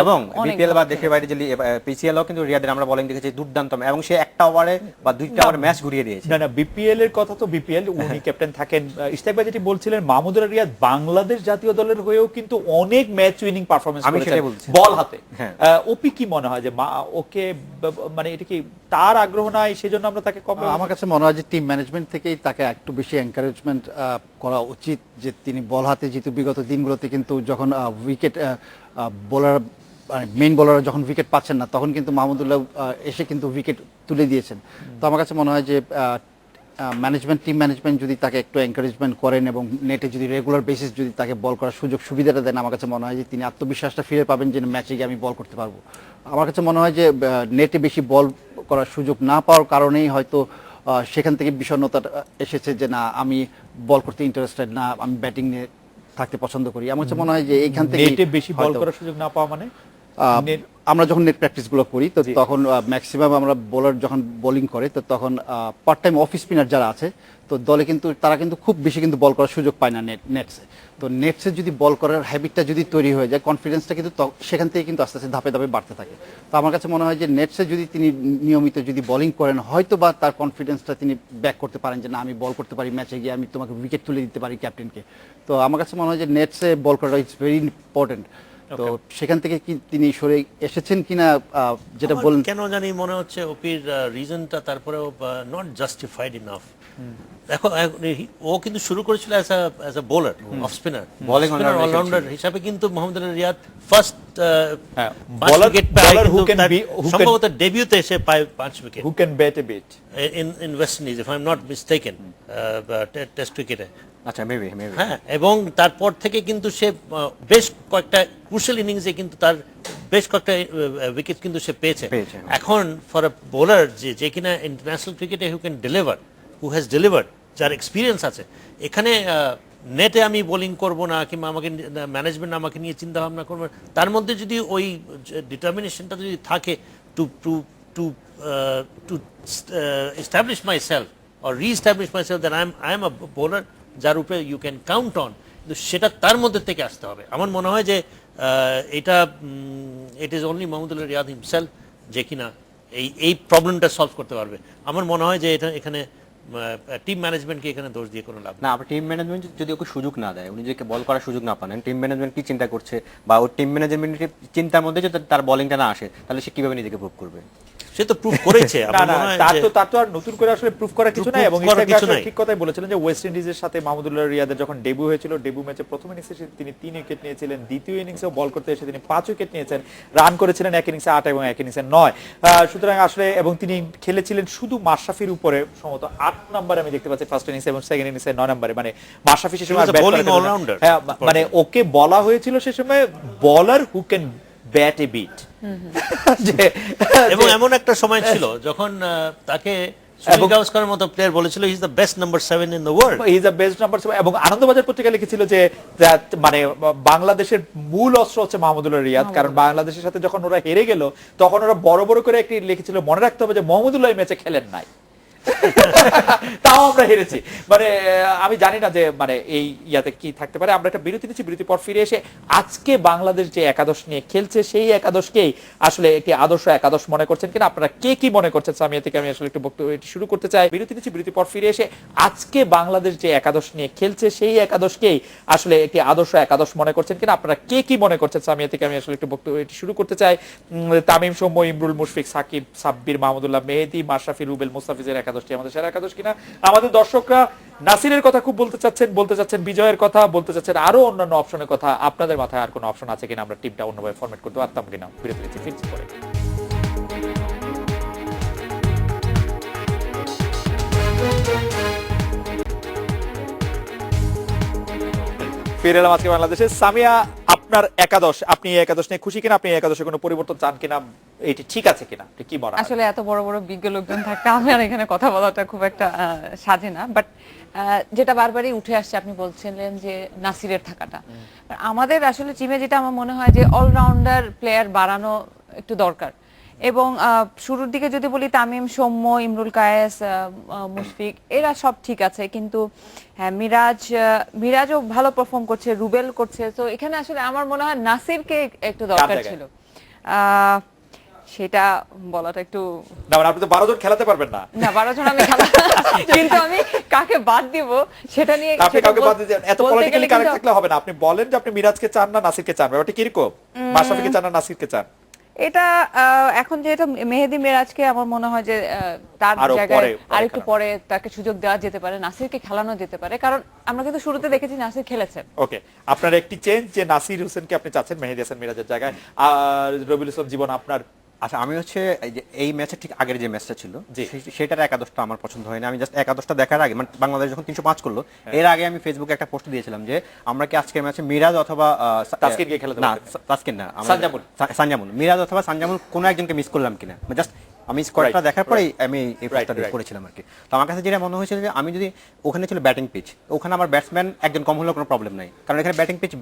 এবং বিপিএল বা দেশের বাইরে যে পিসিএল ও কিন্তু রিয়াদের আমরা বোলিং দেখেছি দুর্দান্ত, এবং সে একটা ওভারে বা দুইটা ওভার ম্যাচ ঘুরিয়ে দিয়েছে। না বিপিএল এর কথা তো বিপিএল, উনি ক্যাপ্টেন থাকেন। ইশতাক ভাই যেটি বলছিলেন, মাহমুদুল্লাহ রিয়াদ বাংলাদেশ জাতীয় দলের হয়েও কিন্তু অনেক ম্যাচ উইনিং পারফরম্যান্স আমি করেছেন সেটাই বলছি। বল হাতে। হ্যাঁ। ওপি কি মনে হয় যে ওকে মানে এটা কি তার আগ্রহ নাই সেজন্য আমরা তাকে কম? আমার কাছে মনে হয় যে টিম ম্যানেজমেন্ট থেকেই তাকে একটু বেশি এনকারেজমেন্ট করা উচিত, যে তিনি বল হাতে, যেহেতু বিগত দিনগুলোতে কিন্তু যখন উইকেট বোলার মেইন বোলার যখন উইকেট পাচ্ছেন না, তখন কিন্তু মাহমুদুল্লাহ এসে কিন্তু উইকেট তুলে দিয়েছেন। তো আমার কাছে মনে হয় যে টিম ম্যানেজমেন্ট যদি তাকে একটু এনকারেজমেন্ট করেন এবং নেটে যদি রেগুলার বেসিস যদি তাকে বল করার সুযোগ সুবিধাটা দেন, আমার কাছে মনে হয় যে তিনি আত্মবিশ্বাসটা ফিরে পাবেন যে ম্যাচে গিয়ে আমি বল করতে পারবো। আমার কাছে মনে হয় যে নেটে বেশি বল করার সুযোগ না পাওয়ার কারণেই হয়তো সেখান থেকে বিষণ্ণতা এসেছে যে না, আমি বল করতে ইন্টারেস্টেড না, আমি ব্যাটিং নিয়ে থাকতে পছন্দ করি। আমার কাছে মনে হয় যে এইখান থেকে নেটে বেশি বল করার সুযোগ না পাওয়া মানে আমরা যখন নেট প্র্যাকটিস গুলো করি, তো তখন ম্যাক্সিমাম আমরা বোলার যখন বোলিং করে, তো তখন পার্ট টাইম অফ স্পিনার যারা আছে, তো দলে কিন্তু তারা কিন্তু খুব বেশি কিন্তু বল করার সুযোগ পায় না নেটসে। তো নেটসে যদি বল করার হ্যাবিটটা যদি তৈরি হয়ে যায়, কনফিডেন্সটা কিন্তু সেখান থেকে কিন্তু আস্তে আস্তে ধাপে ধাপে বাড়তে থাকে। তো আমার কাছে মনে হয় যে নেটসে যদি তিনি নিয়মিত যদি বোলিং করেন, হয়তো বা তার কনফিডেন্সটা তিনি ব্যাক করতে পারেন যে না, আমি বল করতে পারি, ম্যাচে গিয়ে আমি তোমাকে উইকেট তুলে দিতে পারি ক্যাপ্টেনকে। তো আমার কাছে মনে হয় যে নেটসে বল করাটা ইটস ভেরি ইম্পর্টেন্ট। তো সেখান থেকে কি তিনি সরে এসেছেন কিনা, যেটা বলেন কেন জানি মনে হচ্ছে ওপির রিজনটা তারপরেও নট জাস্টিফাইড ইনাফ। দেখো ও কিন্তু শুরু করেছিল as a bowler, off spinner, Bowling allrounder হিসাবে, কিন্তু মোহাম্মদুল্লাহ রিয়াদ ফার্স্ট সম্ভবত ডেবিউতে এসে পায় 5 wicket who can bat a bit in West Indies, if I am not mistaken, test ক্রিকেটে। আচ্ছা, মেবি হ্যাঁ, এবং তারপর থেকে কিন্তু সে বেশ কয়েকটা ক্রুশাল ইনিংসে কিন্তু তার বেশ কয়েকটা উইকেট কিন্তু সে পেয়েছে। এখন ফর আ বোলার যে কিনা ইন্টারন্যাশনাল ক্রিকেটে who can deliver, who has delivered, যার এক্সপিরিয়েন্স আছে, এখানে নেটে আমি বোলিং করব না, কিংবা আমাকে ম্যানেজমেন্ট আমাকে নিয়ে চিন্তা ভাবনা করবে, তার মধ্যে যদি ওই ডিটারমিনেশনটা যদি থাকে to to to to establish my self or re-establish my self that I am a bowler যার উপরে ইউ ক্যান কাউন্ট অন, কিন্তু সেটা তার মধ্যে থেকে আসতে হবে। আমার মনে হয় যে এটা it is only Mahmudullah Riyad himself যে কিনা এই প্রবলেমটা সলভ করতে পারবে। আমার মনে হয় যে এখানে টিম ম্যানেজমেন্টকে এখানে দোষ দিয়ে কোনো লাভ নেই। না, আপনার টিম ম্যানেজমেন্ট যদি ওকে সুযোগ না দেয়, উনি যদি বল করার সুযোগ না পান, টিম ম্যানেজমেন্ট কি চিন্তা করছে বা ওর টিম ম্যানেজমেন্টের চিন্তার মধ্যে যদি তার বোলিংটা না আসে, তাহলে সে কিভাবে নিজেকে প্রুভ করবে? সে তো প্রুভ করেছে। না আমার না, মনে হয় তার যে তো তার তো আর নতুন করে আসলে প্রুফ করার কিছু Proof নাই। এবং করার ইসলাম কিছু আসলে নাই। ঠিক কথাই বলেছিলেন যে ওয়েস্ট ইন্ডিজের সাথে মাহমুদুল্লাহ রিয়াদের যখন ডেবিউ হয়েছিল, ডেবিউ ম্যাচে প্রথম ইনিংসে তিনি 3 উইকেট নিয়েছিলেন, দ্বিতীয় ইনিংসেও বল করতে এসে তিনি 5 উইকেট নিয়েছেন, রান করেছিলেন এক ইনিংসে 8 এবং এক ইনিংসে 9। সুতরাং আসলে এবং তিনি খেলেছিলেন শুধু মাশরাফির উপরে, সম্ভবত 8 নম্বরে আমি দেখতে পাচ্ছি ফার্স্ট ইনিংসে, এবং সেকেন্ড ইনিংসে 9 নম্বরে। মানে মাশরাফি সে সময় was a ব্যাট bowling করেন, all-rounder. হ্যাঁ, মানে ওকে বলা হয়েছিল সে সময় বলার who can bat a bit. এবং এমন একটা সময় ছিল যখন তাকে সুনীল গাভাস্করের মতো প্লেয়ার বলেছিল he is the best number 7 in the world. He is the best number 7। এবং আনন্দবাজার পত্রিকা লিখেছিল যে মানে বাংলাদেশের মূল অস্ত্র হচ্ছে মাহমুদুল্লাহ রিয়াদ, কারণ বাংলাদেশের সাথে যখন ওরা হেরে গেল তখন ওরা বড় বড় করে একটি লিখেছিল, মনে রাখতে হবে যে মাহমুদুল্লাহ এই ম্যাচে খেলেন নাই, তাও আমরা হেরেছি। মানে আমি জানি না যে মানে এই ইয়াতে কি থাকতে পারে। আমরা একটা বিরতি নিচ্ছি, বিরতি পর ফিরে এসে আজকে বাংলাদেশ যে একাদশ নিয়ে খেলছে সেই একাদশকেই আসলে একটি আদর্শ একাদশ মনে করছেন কিনা, আপনারা কে কি মনে করছেন সামিয়া থেকে আমি আসলে একটু বক্তব্য এটি শুরু করতে চাই। বিরতি নিচ্ছি, বিরতি পর ফিরে এসে আজকে বাংলাদেশ যে একাদশ নিয়ে খেলছে সেই একাদশকেই আসলে একটি আদর্শ একাদশ মনে করছেন কিনা, আপনারা কে কি মনে করছেন সামিয়া থেকে আমি আসলে একটু বক্তব্য এটি শুরু করতে চাই। তামিম, সৌম্য, ইমরুল, মুশফিক, সাকিব, সাব্বির, মাহমুদুল্লাহ, মেহেদী, মাশরাফি, রুবেল, মুস্তাফিজের একাদশটি আমাদের সেরা একাদশ কিনা। আমাদের দর্শকরা নাসিরের কথা খুব বলতে চাচ্ছেন বিজয়ের কথা, বলতে চাচ্ছেন আরো অন্যান্য অপশনের কথা। আপনাদের মাথায় আর কোনো অপশন আছে কিনা, আমরা টিমটা অন্যভাবে ফরম্যাট করতে পারতাম কিনা। বিরতি নিচ্ছি, ফিরছি পরে। ফিরে এলাম আজকে বাংলাদেশে। সামিয়া, আপনার একাদশ, আপনি এই একাদশ নিয়ে খুশি কিনা? আপনি এই একাদশে কোনো পরিবর্তন চান কিনা? এটি ঠিক আছে কিনা, আপনি কি মনে হয়? আসলে এত বড় বড় বিজ্ঞ লোকজন থাকতে আমার এখানে কথা বলাটা খুব একটা সাজে না, বাট যেটা বারবারই উঠে আসছে, আপনি বলছিলেন যে নাসিরের থাকাটা আমাদের আসলে টিমে, যেটা আমার মনে হয় যে অলরাউন্ডার প্লেয়ার বাড়ানো একটু দরকার। এবং শুরুর দিকে যদি বলি তামিম, সৌম্য, ইমরুল কায়েস, মুশফিক, এরা সব ঠিক আছে, কিন্তু হ্যাঁ মিরাজও ভালো পারফর্ম করছে, রুবেল করছে, তো এখানে আসলে আমার মনে হয় নাসিরকে একটু দরকার ছিল। সেটা বলাটা একটু, না মানে আপনি তো 12 জন খেলাতে পারবেন না। না 12 জন আমি খেলা, কিন্তু আমি কাকে বাদ দিব সেটা নিয়ে, আপনি কাউকে বাদ দিতে এত পলিটিক্যালি কারেক্ট থাকলে হবে না। আপনি বলেন যে আপনি মিরাজকে চান না নাসিরকে চান, ব্যাপারটা কিরকম? মাশরাফিকে চান না নাসিরকে চান? এটা এখন যেটা মেহেদী মিরাজকে আমার মনে হয় যে তার আরো জায়গায় আরেকটু খেলানো। পরে তাকে সুযোগ দেওয়া যেতে পারে, নাসিরকে খেলানো যেতে পারে, কারণ আমরা কিন্তু শুরুতে দেখেছি নাসির খেলেছেন। ওকে, আপনার একটি চেঞ্জ যে নাসির হোসেনকে আপনি চাচ্ছেন মেহেদী হাসান মিরাজের জায়গায়। আর রবিউল ইসলাম জীবন, আপনার? আচ্ছা, আমি হচ্ছে এই ম্যাচের ঠিক আগের যে ম্যাচটা ছিল জি। সেটার একাদশটা আমার পছন্দ হয়নি। আমি জাস্ট একাদশটা দেখার আগে, মানে বাংলাদেশ যখন 305 করলো, এর আগে আমি ফেসবুকে একটা পোস্ট দিয়েছিলাম যে আমরা কি আজকের ম্যাচে মিরাজ অথবা তাসকিনকে খেলাতে না, পারতেন? তাসকিন না, সানজামুল। মিরাজ অথবা সানজামুল কোনো একজনকে মিস করলাম কিনা, জাস্ট আমি স্কোয়াডটা দেখার পরেই আমি এই পোস্টটা করেছিলাম আর কি। তো আমার কাছে যেটা মনে হয়েছিল যে আমি যদি, ওখানে ছিল ব্যাটিং পিচ, ওখানে আমার ব্যাটসম্যান একজন কম হলেও কোনো প্রবলেম নাই, কারণ এখানে ব্যাটিং পিচ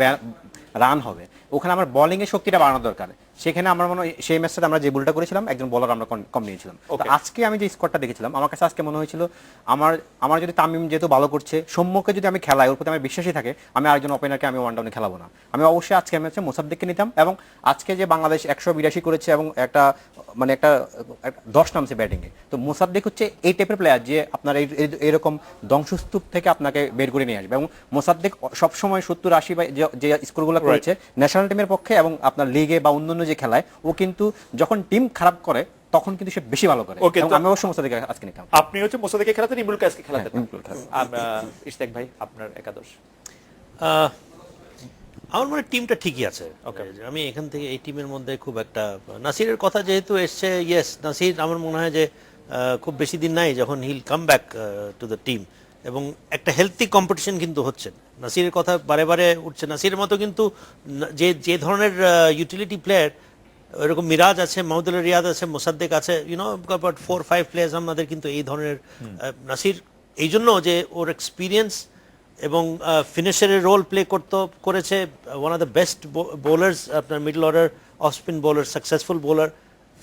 রান হবে, ওখানে আমার বোলিং এর শক্তিটা বাড়ানো দরকার। সেখানে আমার মনে হয় সেই ম্যাচটাতে আমরা যে বলটা করেছিলাম একজন বোলার আমরা কম নিয়েছিলাম। তো আজকে আমি যে স্কোয়াডটা দেখেছিলাম, আমার কাছে আজকে মনে হয়েছিল আমার যদি তামিম যেহেতু ভালো করছে, সৌম্যকে যদি আমি খেলাই, ওর প্রতি আমার বিশ্বাসী থাকে, আমি আরেকজন ওপেনারকে আমি ওয়ান ডাউনে খেলাবো না। আমি অবশ্যই আজকে ম্যাচে মোসাদ্দেককে নিতাম। এবং আজকে যে বাংলাদেশ 182 করেছে এবং একটা 10 নামছে ব্যাটিংয়ে, তো মোসাদ্দেক হচ্ছে এই টাইপের প্লেয়ার যে আপনার এরকম ধ্বংসস্তূপ থেকে আপনাকে বের করে নিয়ে আসবে। এবং মোসাদ্দেক সবসময় 70-80 যে স্কোরগুলো করেছে ন্যাশনাল টিমের পক্ষে এবং আপনার লিগে বা অন্যান্য যে খেলায়, ও কিন্তু যখন টিম খারাপ করে তখন কিন্তু সে বেশি ভালো করে। আমি অবশ্যই মোসাদ্দেক আজকে নিতাম। আপনি হচ্ছে মোসাদ্দেককে খেলাতেন, ইমরুল কায়েসকে খেলাতেন। ইশতিয়াক ভাই, আপনার একাদশ? আমার মনে হয় টিমটা ঠিকই আছে। আমি এখান থেকে এই টিমের মধ্যে খুব একটা, নাসিরের কথা যেহেতু এসছে, ইয়েস নাসির আমার মনে হয় যে খুব বেশি দিন নাই যখন he'll come back to the team, এবং একটা হেলথি কম্পিটিশন কিন্তু হচ্ছে। নাসিরের কথা বারে বারে উঠছে, নাসিরের মতো কিন্তু যে ধরনের ইউটিলিটি প্লেয়ার, এরকম মিরাজ আছে, মাহমুদুল্লাহ রিয়াদ আছে, মোসাদ্দেক আছে, ইউনো বাট 4-5 প্লেয়ার্স আমাদের কিন্তু এই ধরনের। নাসির এই জন্য যে ওর এক্সপিরিয়েন্স এবং ফিনিশারের রোল প্লে করেছে, one of the best bowlers, আপনার middle order off spin bowler, successful bowler,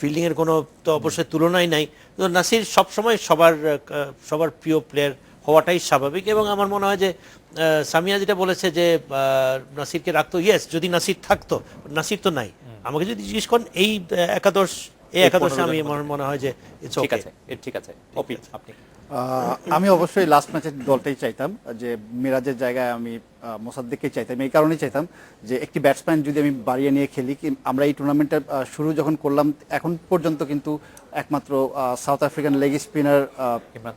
ফিল্ডিংয়ের কোনো তো অবশ্যই তুলনাই নাই। তো নাসির সবসময় সবার প্রিয় প্লেয়ার হওয়াটাই স্বাভাবিক। এবং আমার মনে হয় যে সামিয়া যেটা বলেছে যে নাসিরকে রাখতো, ইয়েস যদি নাসির থাকতো, নাসির তো নাই। আমাকে যদি জিজ্ঞেস করেন এই একাদশে আমি আমার মনে হয় যে ঠিক আছে, ঠিক আছে। আপনি? আমি অবশ্যই লাস্ট ম্যাচের দলটাই চাইতাম, যে মিরাজের জায়গায় আমি মোসাদ্দেককে চাইতাম। এই কারণেই চাইতাম যে একটি ব্যাটসম্যান যদি আমি বাড়িয়ে নিয়ে খেলি, আমরা এই টুর্নামেন্টের শুরু যখন করলাম এখন পর্যন্ত কিন্তু একমাত্র south African leg spinner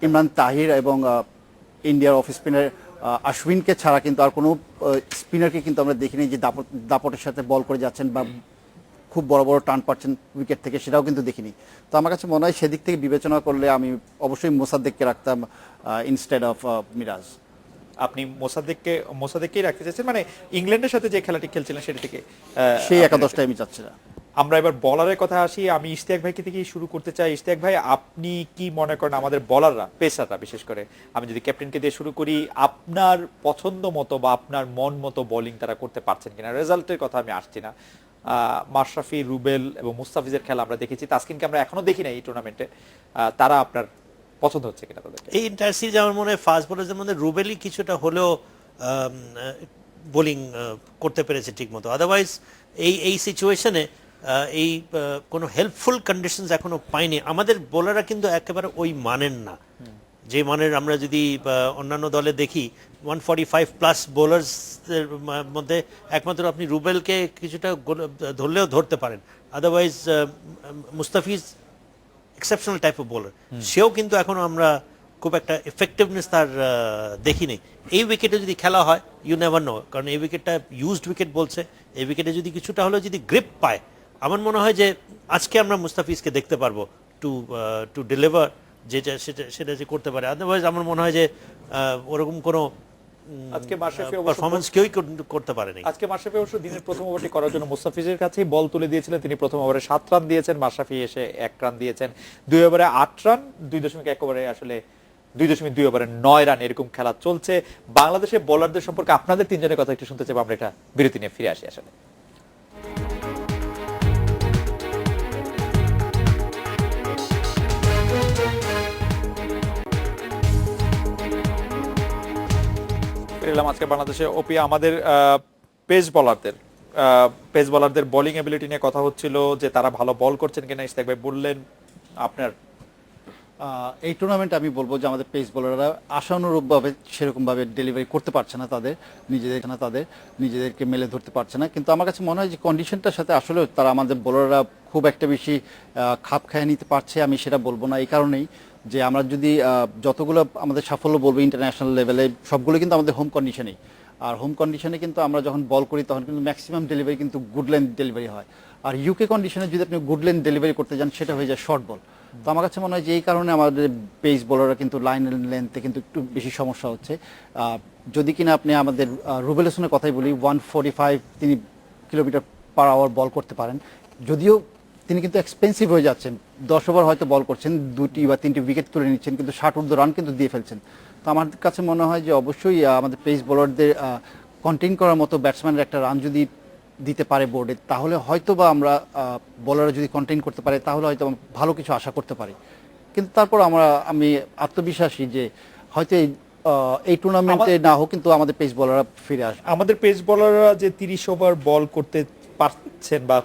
Imran Tahir এবং ইন্ডিয়ার অফ স্পিনার আশ্বিনকে ছাড়া কিন্তু আর কোনো স্পিনারকে কিন্তু আমরা দেখিনি যে দাপটের সাথে বল করে যাচ্ছেন বা খুব বড় বড় টার্ন পাচ্ছেন উইকেট থেকে, সেটাও কিন্তু দেখিনি। তো আমার কাছে মনে হয় সেদিক থেকে বিবেচনা করলে আমি অবশ্যই মোসাদ্দেককে রাখতাম ইনস্টেড অফ মিরাজ। আপনি মোসাদ্দেককেই রাখতে চাইছেন, মানে ইংল্যান্ডের সাথে যে খেলাটি খেলছিলেন সেটা থেকে সেই একাদশটাই আমি চাচ্ছি না। আমরা এবার বলারের কথা আসি। আমি ইশতিয়াক ভাইকে থেকেই শুরু করতে চাই। ইশতিয়াক ভাই, আপনি কি মনে করেন আমাদের বলাররা, পেসাররা বিশেষ করে, আমি যদি ক্যাপ্টেনকে দিয়ে শুরু করি, আপনার পছন্দ মতো বা আপনার মন মতো বোলিং তারা করতে পারছেন কিনা? রেজাল্টের কথা আমি আসছি না। মাশরাফি, রুবেল এবং মুস্তাফিজের খেলা আমরা দেখেছি, তাসকিনকে আমরা এখনো দেখি না এই টুর্নামেন্টে। তারা আপনার পছন্দ হচ্ছে কিনা তাদের? এই ইন্টার সিরিজ আমার মনে হয় ফাস্ট বোলারদের মধ্যে রুবেলই কিছুটা হলেও বোলিং করতে পেরেছে ঠিক মতো। আদারওয়াইজ এই সিচুয়েশনে কোনো হেল্পফুল কন্ডিশনস এখনো পাইনি। আমাদের বোলাররা কিন্তু একেবারে ওই মানের না যে মানের আমরা যদি অন্যান্য দলে দেখি। 145 প্লাস বোলার্সের মধ্যে একমাত্র আপনি রুবেলকে কিছুটা ধরলেও ধরতে পারেন, otherwise Mustafiz exceptional type of bowler, সেও কিন্তু এখনো আমরা খুব একটা এফেক্টিভনেস তার দেখিনি। এই উইকেটে যদি খেলা হয় ইউ নেভার নো, কারণ এই উইকেটটা ইউজড উইকেট বলছে, এই উইকেটে যদি কিছুটা হলেও যদি গ্রিপ পায়, আমার মনে হয় যে আজকে আমরা মুস্তাফিজকে দেখতে পারবো টু ডেলিভার যেটা সেটা যে করতে পারে। আদারওয়াইজ আমার মনে হয় যে ওরকম কোনো আজকে মাশরাফি পারফরম্যান্স কেউই করতে পারেনি। আজকে মাশরাফি অবশ্য দিনের প্রথম ওভারটি করার জন্য মুস্তাফিজের কাছেই বল তুলে দিয়েছিলেন। তিনি প্রথম ওভারে 7 রান দিয়েছেন, মাশরাফি এসে 1 রান দিয়েছেন। 2 ওভারে 8 রান, 2.1 ওভারে আসলে 2.2 ওভারে 9 রান, এরকম খেলা চলছে। বাংলাদেশের বোলারদের সম্পর্কে আপনাদের তিনজনের কথা একটু শুনতে চাই। আমরা একটা বিরতি নিয়ে ফিরে আসি। আসলে এলাম আজকে বাংলাদেশে ওপি আমাদের পেস বলারদের বোলিং এবিলিটি নিয়ে কথা হচ্ছিল, যে তারা ভালো বল করছেন কিনা। ইশতিয়াক ভাই বললেন আপনার এই টুর্নামেন্টে আমি বলবো যে আমাদের পেস বোলাররা আশানুরূপভাবে সেরকমভাবে ডেলিভারি করতে পারছে না, তাদের নিজেদেরকে মেলে ধরতে পারছে না। কিন্তু আমার কাছে মনে হয় যে কন্ডিশনটার সাথে আসলে তারা আমাদের বোলাররা খুব একটা বেশি খাপ খাইয়ে নিতে পারছে, আমি সেটা বলবো না। এই কারণেই যে আমরা যদি যতগুলো আমাদের সাফল্য বলবো ইন্টারন্যাশনাল লেভেলে, সবগুলো কিন্তু আমাদের হোম কন্ডিশনেই। আর হোম কন্ডিশনে কিন্তু আমরা যখন বল করি তখন কিন্তু ম্যাক্সিমাম ডেলিভারি কিন্তু গুড লেন্থ ডেলিভারি হয়। আর ইউকে কন্ডিশনে যদি আপনি গুড লেন্থ ডেলিভারি করতে যান সেটা হয়ে যায় শর্ট বল। তো আমার কাছে মনে হয় যে এই কারণে আমাদের পেস বোলাররা কিন্তু লাইন লেন্থে কিন্তু একটু বেশি সমস্যা হচ্ছে। যদি কিনা আপনি আমাদের রুবেল হোসেনের কথাই বলি, 145 তিনি কিলোমিটার পার আওয়ার বল করতে পারেন, যদিও তিনি কিন্তু এক্সপেন্সিভ হয়ে যাচ্ছেন। 10 ওভার হয়তো বল করছেন, 2টি বা 3টি উইকেট তুলে নিচ্ছেন, কিন্তু 60 ঊর্ধ্ব রান কিন্তু দিয়ে ফেলছেন। তো আমার কাছে মনে হয় যে অবশ্যই আমাদের পেস বোলারদের কন্টেইন করার মতো ব্যাটসম্যানের একটা রান যদি দিতে পারে বোর্ডে, তাহলে হয়তো বা আমরা বোলাররা যদি কন্টেইন করতে পারে তাহলে হয়তো ভালো কিছু আশা করতে পারি। কিন্তু তারপর আমি আত্মবিশ্বাসী যে হয়তো এই টুর্নামেন্টে না হোক কিন্তু আমাদের পেস বোলাররা ফিরে আসবে। আমাদের পেস বোলাররা যে 30 ওভার বল করতে পারছেন, বা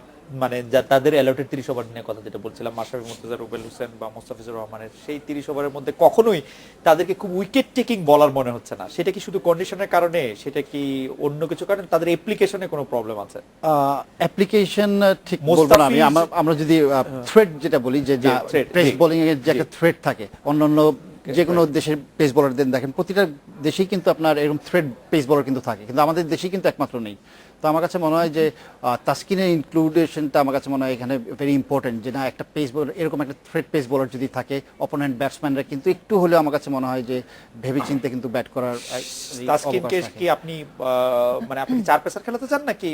মানে তাদের অ্যালটেড 30 ওভার নিয়ে কথা যেটা বলছিলাম, মাশরাফি, মুর্তজা, রুবেল হোসেন বা মুস্তাফিজুর রহমানের, সেই 30 ওভারের মধ্যে কখনোই তাদেরকে খুব উইকেট টেকিং বলার মনে হচ্ছে না। সেটা কি শুধু কন্ডিশনের কারণে, সেটা কি অন্য কিছু কারণে, তাদের অ্যাপ্লিকেশনে কোনো প্রবলেম আছে? অ্যাপ্লিকেশন ঠিক বলবো না আমি। আমরা যদি থ্রেড যেটা বলি, যে পেস বোলিং এর যে একটা থ্রেড থাকে, অন্যান্য যে কোনো দেশের পেস বোলারদের দেখেন প্রতিটা দেশেই কিন্তু আপনার এরকম থ্রেড পেস বোলার কিন্তু থাকে, কিন্তু আমাদের দেশেই কিন্তু একমাত্র নেই। তো আমার কাছে মনে হয় যে তাসকিনের ইনক্লুডেশনটা আমার কাছে মনে হয় এখানে ভেরি ইম্পর্টেন্ট, যে না একটা পেস বোলার, এরকম একটা থ্রেড পেস বোলার যদি থাকে, অপোনেন্ট ব্যাটসম্যানরা কিন্তু একটু হলেও আমার কাছে মনে হয় যে ভেবেচিন্তে কিন্তু ব্যাট করার। তাসকিনকে কি আপনি মানে আপনি 4 পেসার খেলাতে চান নাকি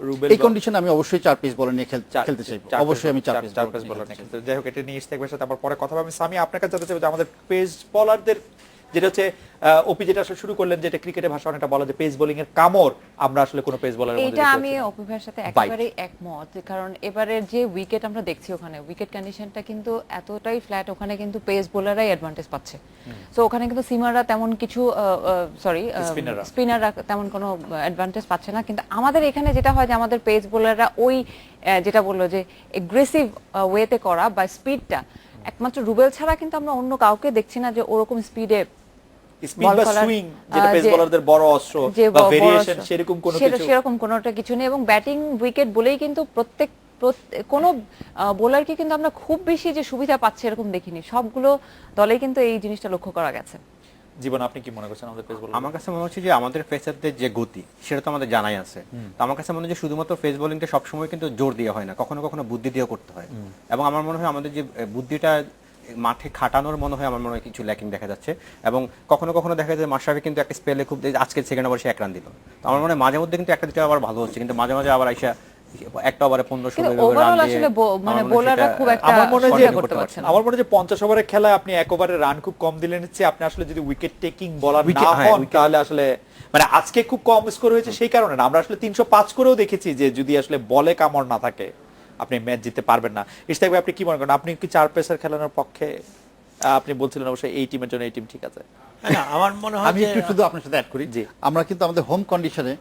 রুবেল? এই কন্ডিশনে আমি অবশ্যই 4 পেস বোলার নিয়ে খেলতে চাই। অবশ্যই আমি 4 পেস বোলার নিয়ে খেলতে চাই। যাই হোক, এটা নিয়ে ইশতিয়াকের সাথে আবার পরে কথা হবে। আমি সামি আপনার কাছে জানতে চাই যে আমাদের পেস বোলারদের যেটা হচ্ছে ওপি যেটা আসলে শুরু করলেন, যেটা ক্রিকেটের ভাষায় অনেকটা বলা যে পেস বোলিং এর কামড়, আমরা আসলে কোনো পেস বোলারের মধ্যে এটা আমি অপি ভাইয়ের সাথে একেবারে একমত। কারণ এবারের যে উইকেট আমরা দেখছি, ওখানে উইকেট কন্ডিশনটা কিন্তু এতটাই ফ্ল্যাট, ওখানে কিন্তু পেস বোলাররাই অ্যাডভান্টেজ পাচ্ছে। সো ওখানে কিন্তু সিমাররা তেমন কিছু স্পিনাররা তেমন কোনো অ্যাডভান্টেজ পাচ্ছে না। কিন্তু আমাদের এখানে যেটা হয় যে আমাদের পেস বোলাররা ওই যেটা বললো যে এগ্রেসিভ ওয়েতে করা বা স্পিডটা একমাত্র রুবেল ছাড়া কিন্তু আমরা অন্য কাউকে দেখছি না যে ওরকম স্পিডে স্পিড বা সুইং যেটা পেস বোলারদের বড় অস্ত্র বা ভেরিয়েশন সেরকম কোনো কিছু সেরকম কোনোটা কিছু নেই। এবং ব্যাটিং উইকেট বলেই কিন্তু প্রত্যেক কোনো বোলারকে কিন্তু আমরা খুব বেশি যে সুবিধা পাচ্ছে এরকম দেখিনি, সবগুলো দলে কিন্তু এই জিনিসটা লক্ষ্য করা গেছে। জীবন আপনি কি মনে করছেন আমাদের পেস বোলার? আমার কাছে মনে হচ্ছে যে আমাদের পেসারদের যে গতি সেটা তো আমাদের জানাই আছে। তো আমার কাছে মনে হয় যে শুধুমাত্র পেস বোলিংটা সবসময় কিন্তু জোর দেওয়া হয় না, কখনো কখনো বুদ্ধি দিয়েও করতে হয়। এবং আমার মনে হয় আমাদের যে বুদ্ধিটা মাঠে খাটানোর মনে হয় আমার মনে হয় কিছু ল্যাকিং দেখা যাচ্ছে। এবং কখনো কখনো দেখা যায় মাশরাফি কিন্তু একটা স্পেলে খুব আজকের সেকেন্ড ওভারে সে 1 রান দিল। তো আমার মনে হয় মাঝে মধ্যে কিন্তু একটা দুটো আবার ভালো হচ্ছে, কিন্তু মাঝে মাঝে আবার আইসা একটা ওভারে 15-16 রান ওভারঅল দিয়ে আসলে মানে বোলাররা খুব একটা আমার মনে হয় যে করতে পারছে না। আমার মনে হয় যে 50 ওভারের খেলায় আপনি 1 ওভারে রান খুব কম দিলেন হচ্ছে আপনি আসলে যদি উইকেট টেকিং বলার না হন তাহলে আসলে মানে আজকে খুব কম স্কোর হয়েছে সেই কারণে না। আমরা আসলে 305 করেও দেখেছি যে যদি আসলে বলে কামড় না থাকে আপনি ম্যাচ জিততে পারবেন না। ইশতাক ভাই আপনি কি মনে করেন? আপনি কি 4 পেসার খেলানোর পক্ষে? আপনি বলছিলেন অবশ্যই এই টিমের জন্য এই টিম ঠিক আছে। না, আমার মনে হয় আমি যে একটু শুধু আপনার সাথে অ্যাড করি, জি। আমরা কিন্তু আমাদের হোম কন্ডিশনে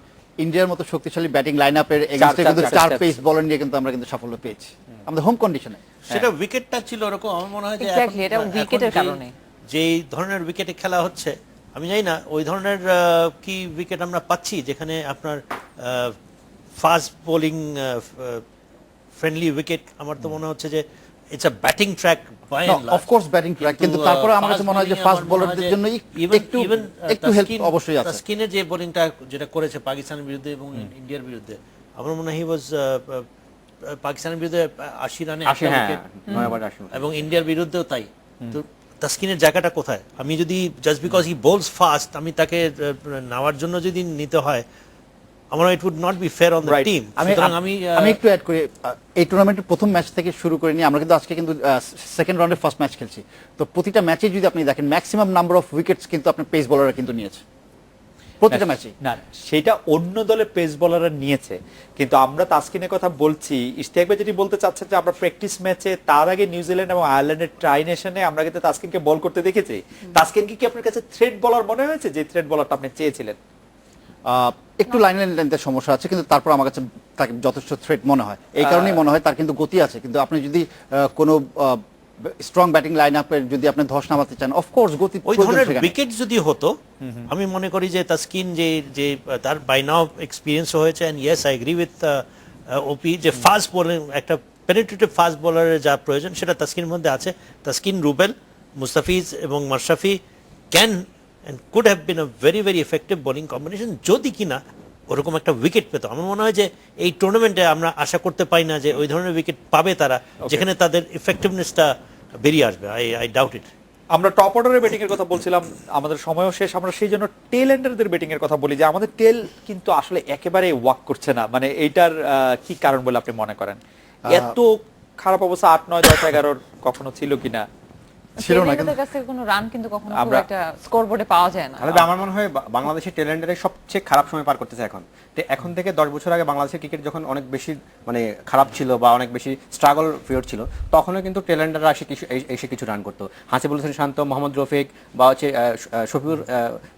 ইন্ডিয়ার মতো শক্তিশালী ব্যাটিং লাইনআপের এগেইনস্টে কিন্তু 4 পেস বোলার নিয়ে কিন্তু আমরা কিন্তু সাফল্য পেয়েছি আমাদের হোম কন্ডিশনে। সেটা উইকেটটা ছিল এরকম, আমার মনে হয় যে Exactly, এটা উইকেটের কারণে। যেই ধরনের উইকেটে খেলা হচ্ছে আমি জানি না ওই ধরনের কি উইকেট আমরা পাচ্ছি যেখানে আপনার ফাস্ট বোলিং ফ্রেন্ডলি উইকেট। আমার তো মনে হচ্ছে যে it's a batting track by and large. Of course batting track, কিন্তু তারপরে আমার কাছে মনে হয় যে ফাস্ট বোলারদের জন্য একটু একটু হেল্প অবশ্যই আছে। স্কিনের যে বোলিংটা যেটা করেছে পাকিস্তানের বিরুদ্ধে এবং ইন্ডিয়ার বিরুদ্ধে, আমার মনে হয় হি ওয়াজ পাকিস্তানের বিরুদ্ধে 80 রানে 80, হ্যাঁ 9 ওভারে 80 এবং ইন্ডিয়ার বিরুদ্ধেও তাই। তো তাসকিনের জায়গাটা কোথায়? আমি যদি just because he bowls fast আমি তাকে নেওয়ার জন্য যদি নিতে হয় আমার it would not be fair on the Right. Team. আমি একটু অ্যাড করি, এই টুর্নামেন্টের প্রথম ম্যাচ থেকে শুরু করে নিয়ে আমরা কিন্তু আজকে কিন্তু সেকেন্ড রাউন্ডের ফার্স্ট ম্যাচ খেলছি। তো প্রতিটা ম্যাচে যদি আপনি দেখেন ম্যাক্সিমাম নাম্বার অফ উইকেটস কিন্তু আপনার পেস বোলাররা কিন্তু নিয়েছে প্রতিটা ম্যাচে। না সেটা অন্য দলের পেস বোলাররা নিয়েছে, কিন্তু আমরা তাসকিনের কথা বলছি। ইশতিয়াক ভাই যেটি বলতে চাচ্ছেন যে আমরা প্র্যাকটিস ম্যাচে তার আগে নিউজিল্যান্ড এবং আয়ারল্যান্ডের ট্রাই নেশনে আমরা কিন্তু তাসকিনকে বল করতে দেখেছি। তাসকিনকে কি আপনার কাছে থ্রেড বলার মনে হয়েছে যে থ্রেড বলারটা আপনি চেয়েছিলেন? একটু লাইন লেন্থের সমস্যা আছে, কিন্তু তারপর আমার কাছে তাকে যথেষ্ট থ্রেট মনে হয়। এই কারণেই মনে হয় তার কিন্তু গতি আছে, কিন্তু আপনি যদি কোনো স্ট্রং ব্যাটিং লাইন আপের যদি আপনি ধস নামাতে চান অফকোর্স গতি ওই ধরনের উইকেট যদি হতো আমি মনে করি যে তাসকিন যে তার বাই নাও এক্সপিরিয়েন্স হয়েছে and yes I agree with OP যে ফাস্ট বোলিং একটা পেনিট্রেটিভ ফাস্ট বোলারের যা প্রয়োজন সেটা তাসকিনের মধ্যে আছে। তাসকিন, রুবেল, মুস্তাফিজ এবং Mashrafe can and could have been a very very effective bowling combination যদি কিনা ওরকম একটা উইকেট পেত। আমার মনে হয় যে এই টুর্নামেন্টে আমরা আশা করতে পাই না যে ওই ধরনের উইকেট পাবে তারা যেখানে তাদের ইফেক্টিভনেসটা বেরিয়ে আসবে। আই ডাউট ইট। আমরা টপ অর্ডারের ব্যাটিং এর কথা বলছিলাম, আমাদের সময়ও শেষ। আমরা সেই জন্য টেল এন্ডারদের ব্যাটিং এর কথা বলি যে আমাদের টেল কিন্তু আসলে একেবারে ওয়ার্ক করছে না। মানে এইটার কি কারণ বলে আপনি মনে করেন? এত খারাপ অবস্থা 8, 9, 10, 11 কখনো ছিল কিনা? ছিল না, টেলেন্ডারদের কাছে কোনো রান কিন্তু কখনো খুব একটা স্কোরবোর্ডে পাওয়া যায় না। তাহলে আমার মনে হয় বাংলাদেশের টেলেন্ডারের সবচেয়ে খারাপ সময় পার করতেছে এখন। তো এখন থেকে 10 বছর আগে বাংলাদেশের ক্রিকেট যখন অনেক বেশি মানে খারাপ ছিল বা অনেক বেশি স্ট্রাগল পিরিয়ড ছিল তখনও কিন্তু টেলেন্ডাররা এসে কিছু রান করতো। হাসিবুল হোসেন শান্ত, মোহাম্মদ রফিক বা হচ্ছে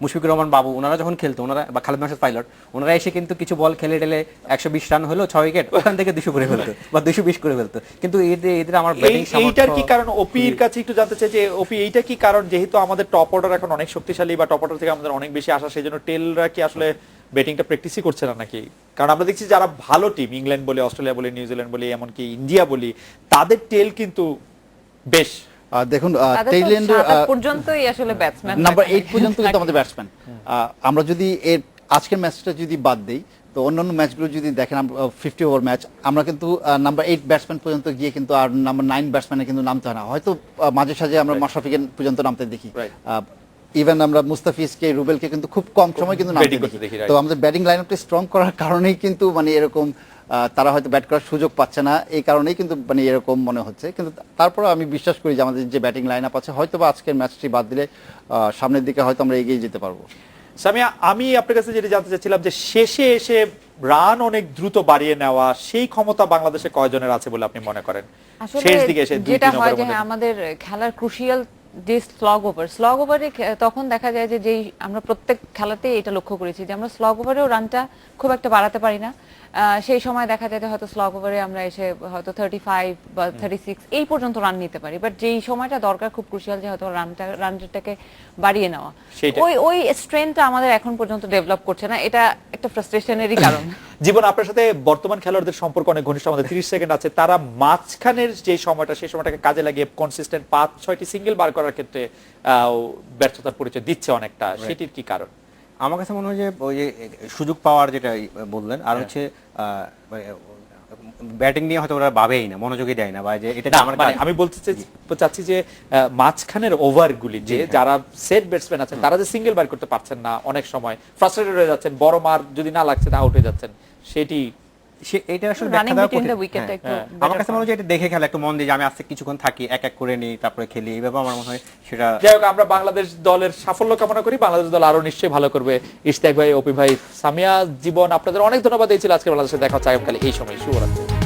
মুশফিকুর রহমান বাবু ওনারা যখন খেলতো, ওনারা বা খালেদ মাসুদ পাইলট ওনারা এসে কিন্তু কিছু বল খেলে টেলে 120 রান হলো 6 উইকেট, ওখান থেকে 200 করে ফেলতো বা 220 করে ফেলতো। কিন্তু এদের আমার ব্যাটিং এইটার কি কারণ ওপির কাছে একটু জানতে চাই যে ওপি এইটা কি কারণ? যেহেতু আমাদের টপ অর্ডার এখন অনেক শক্তিশালী বা টপ অর্ডার থেকে আমাদের অনেক বেশি আশা, সেই জন্য টেলরা কি আসলে ব্যাটিংটা প্র্যাকটিসই করছে না নাকি? কারণ আমরা দেখছি যারা ভালো টিম, ইংল্যান্ড বলে, অস্ট্রেলিয়া বলে, নিউজিল্যান্ড বলে, এমনকি ইন্ডিয়া বলি, তাদের টেল কিন্তু বেশ দেখুন টেল এন্ডার পর্যন্তই আসলে ব্যাটসম্যান নাম্বার 8 পর্যন্ত কিন্তু আমাদের ব্যাটসম্যান। আমরা যদি এর আজকের ম্যাচটা যদি বাদ দেই তো অন্যান্য ম্যাচগুলো যদি দেখেন 50 ওভার ম্যাচ আমরা কিন্তু নাম্বার 8 ব্যাটসম্যান পর্যন্ত গিয়ে কিন্তু আর নাম্বার 9 ব্যাটসম্যানের কিন্তু নামতে হয় না। হয়তো মাঝে সাঝে আমরা মাশরাফিকে পর্যন্ত নামতে দেখি, ইভেন আমরা মুস্তাফিজকে, রুবেলকে কিন্তু খুব কম সময় কিন্তু নামতে দেখি। তো আমাদের ব্যাটিং লাইনআপটা স্ট্রং করার কারণেই কিন্তু মানে এরকম তারা হয়তো ব্যাট করার সুযোগ পাচ্ছে না, এই কারণেই কিন্তু মানে এরকম মনে হচ্ছে। কিন্তু তারপরে আমি বিশ্বাস করি যে আমাদের যে ব্যাটিং লাইনআপ আছে হয়তো বা আজকের ম্যাচটি বাদ দিলে সামনের দিকে হয়তো আমরা এগিয়ে যেতে পারবো। সামিয়া, আমি আপনার কাছে যেটা জানতে চাচ্ছিলাম যে শেষে এসে রান অনেক দ্রুত বাড়িয়ে নেওয়া সেই ক্ষমতা বাংলাদেশে কয়জনের আছে বলে আপনি মনে করেন? শেষ দিকে এসে যেটা হয় যে আমাদের খেলার ক্রুশিয়াল যে স্লগ ওভারে তখন দেখা যায় যে যেই আমরা প্রত্যেক খেলাতেই এটা লক্ষ্য করেছি যে আমরা স্লগ ওভারেও রানটা খুব একটা বাড়াতে পারি না। সেই সময় দেখা যায় যে হয়তো স্লগ ওভারে আমরা এসে হয়তো 35 বা 36 এই পর্যন্ত রান নিতে পারি, বাট যেই সময়টা দরকার খুব ক্রুশিয়াল যে হয়তো রান রেটটাকে বাড়িয়ে নেওয়া, সেইটাই। ওই স্ট্রেংথটা আমাদের এখন পর্যন্ত ডেভেলপ করছে না, এটা একটা ফ্রাস্ট্রেশনেরই কারণ। জীবন, আপনার সাথে বর্তমান খেলোয়াড়দের সম্পর্ক অনেক ঘনিষ্ঠ, আমাদের 30 সেকেন্ড আছে। তারা মাঝখানের যে সময়টা, সেই সময়টাকে কাজে লাগিয়ে কনসিস্টেন্ট 5-6টি সিঙ্গেল বার করার ক্ষেত্রে ব্যর্থতার পরিচয় দিচ্ছে অনেকটা, সেটির কি কারণ? আমার কাছে মনে হয় যে ওই যে সুযোগ পাওয়ার যেটা বললেন, আর হচ্ছে ব্যাটিং নিয়ে হয়তো ওরা ভাবেই না, মনোযোগই দেয় না, বা যে এটা না, আমার মানে আমি বলতে চাচ্ছি যে মাঝখানের ওভারগুলি যে যারা সেট ব্যাটসম্যান আছেন তারা যে সিঙ্গেল বার করতে পারছেন না, অনেক সময় ফ্রাস্ট্রেটেড হয়ে যাচ্ছেন, বড় মার যদি না লাগছে তা আউট হয়ে যাচ্ছেন, সেটি এটা আসলে Running ব্যাখ্যা দেওয়া between the কঠিন। wicket টা একটু হ্যাঁ, better আমার কাছে মনে হয় যে করা। এটা দেখে খেলা, একটু মন দিয়ে যে আমি আজকে কিছুক্ষণ থাকি, এক এক করে নিই, তারপরে খেলি, এইভাবে আমার মনে হয় সেটা। যাই হোক, আমরা বাংলাদেশ দলের সাফল্য কামনা করি, বাংলাদেশ দল আরো নিশ্চয়ই ভালো করবে। ইশতিয়াক ভাই, অপি ভাই, সামিয়া, জীবন, আপনাদের অনেক ধন্যবাদ। এই ছিল আজকে বাংলাদেশে দেখা হচ্ছে আগামীকাল এই সময়। শুভরাত্রি।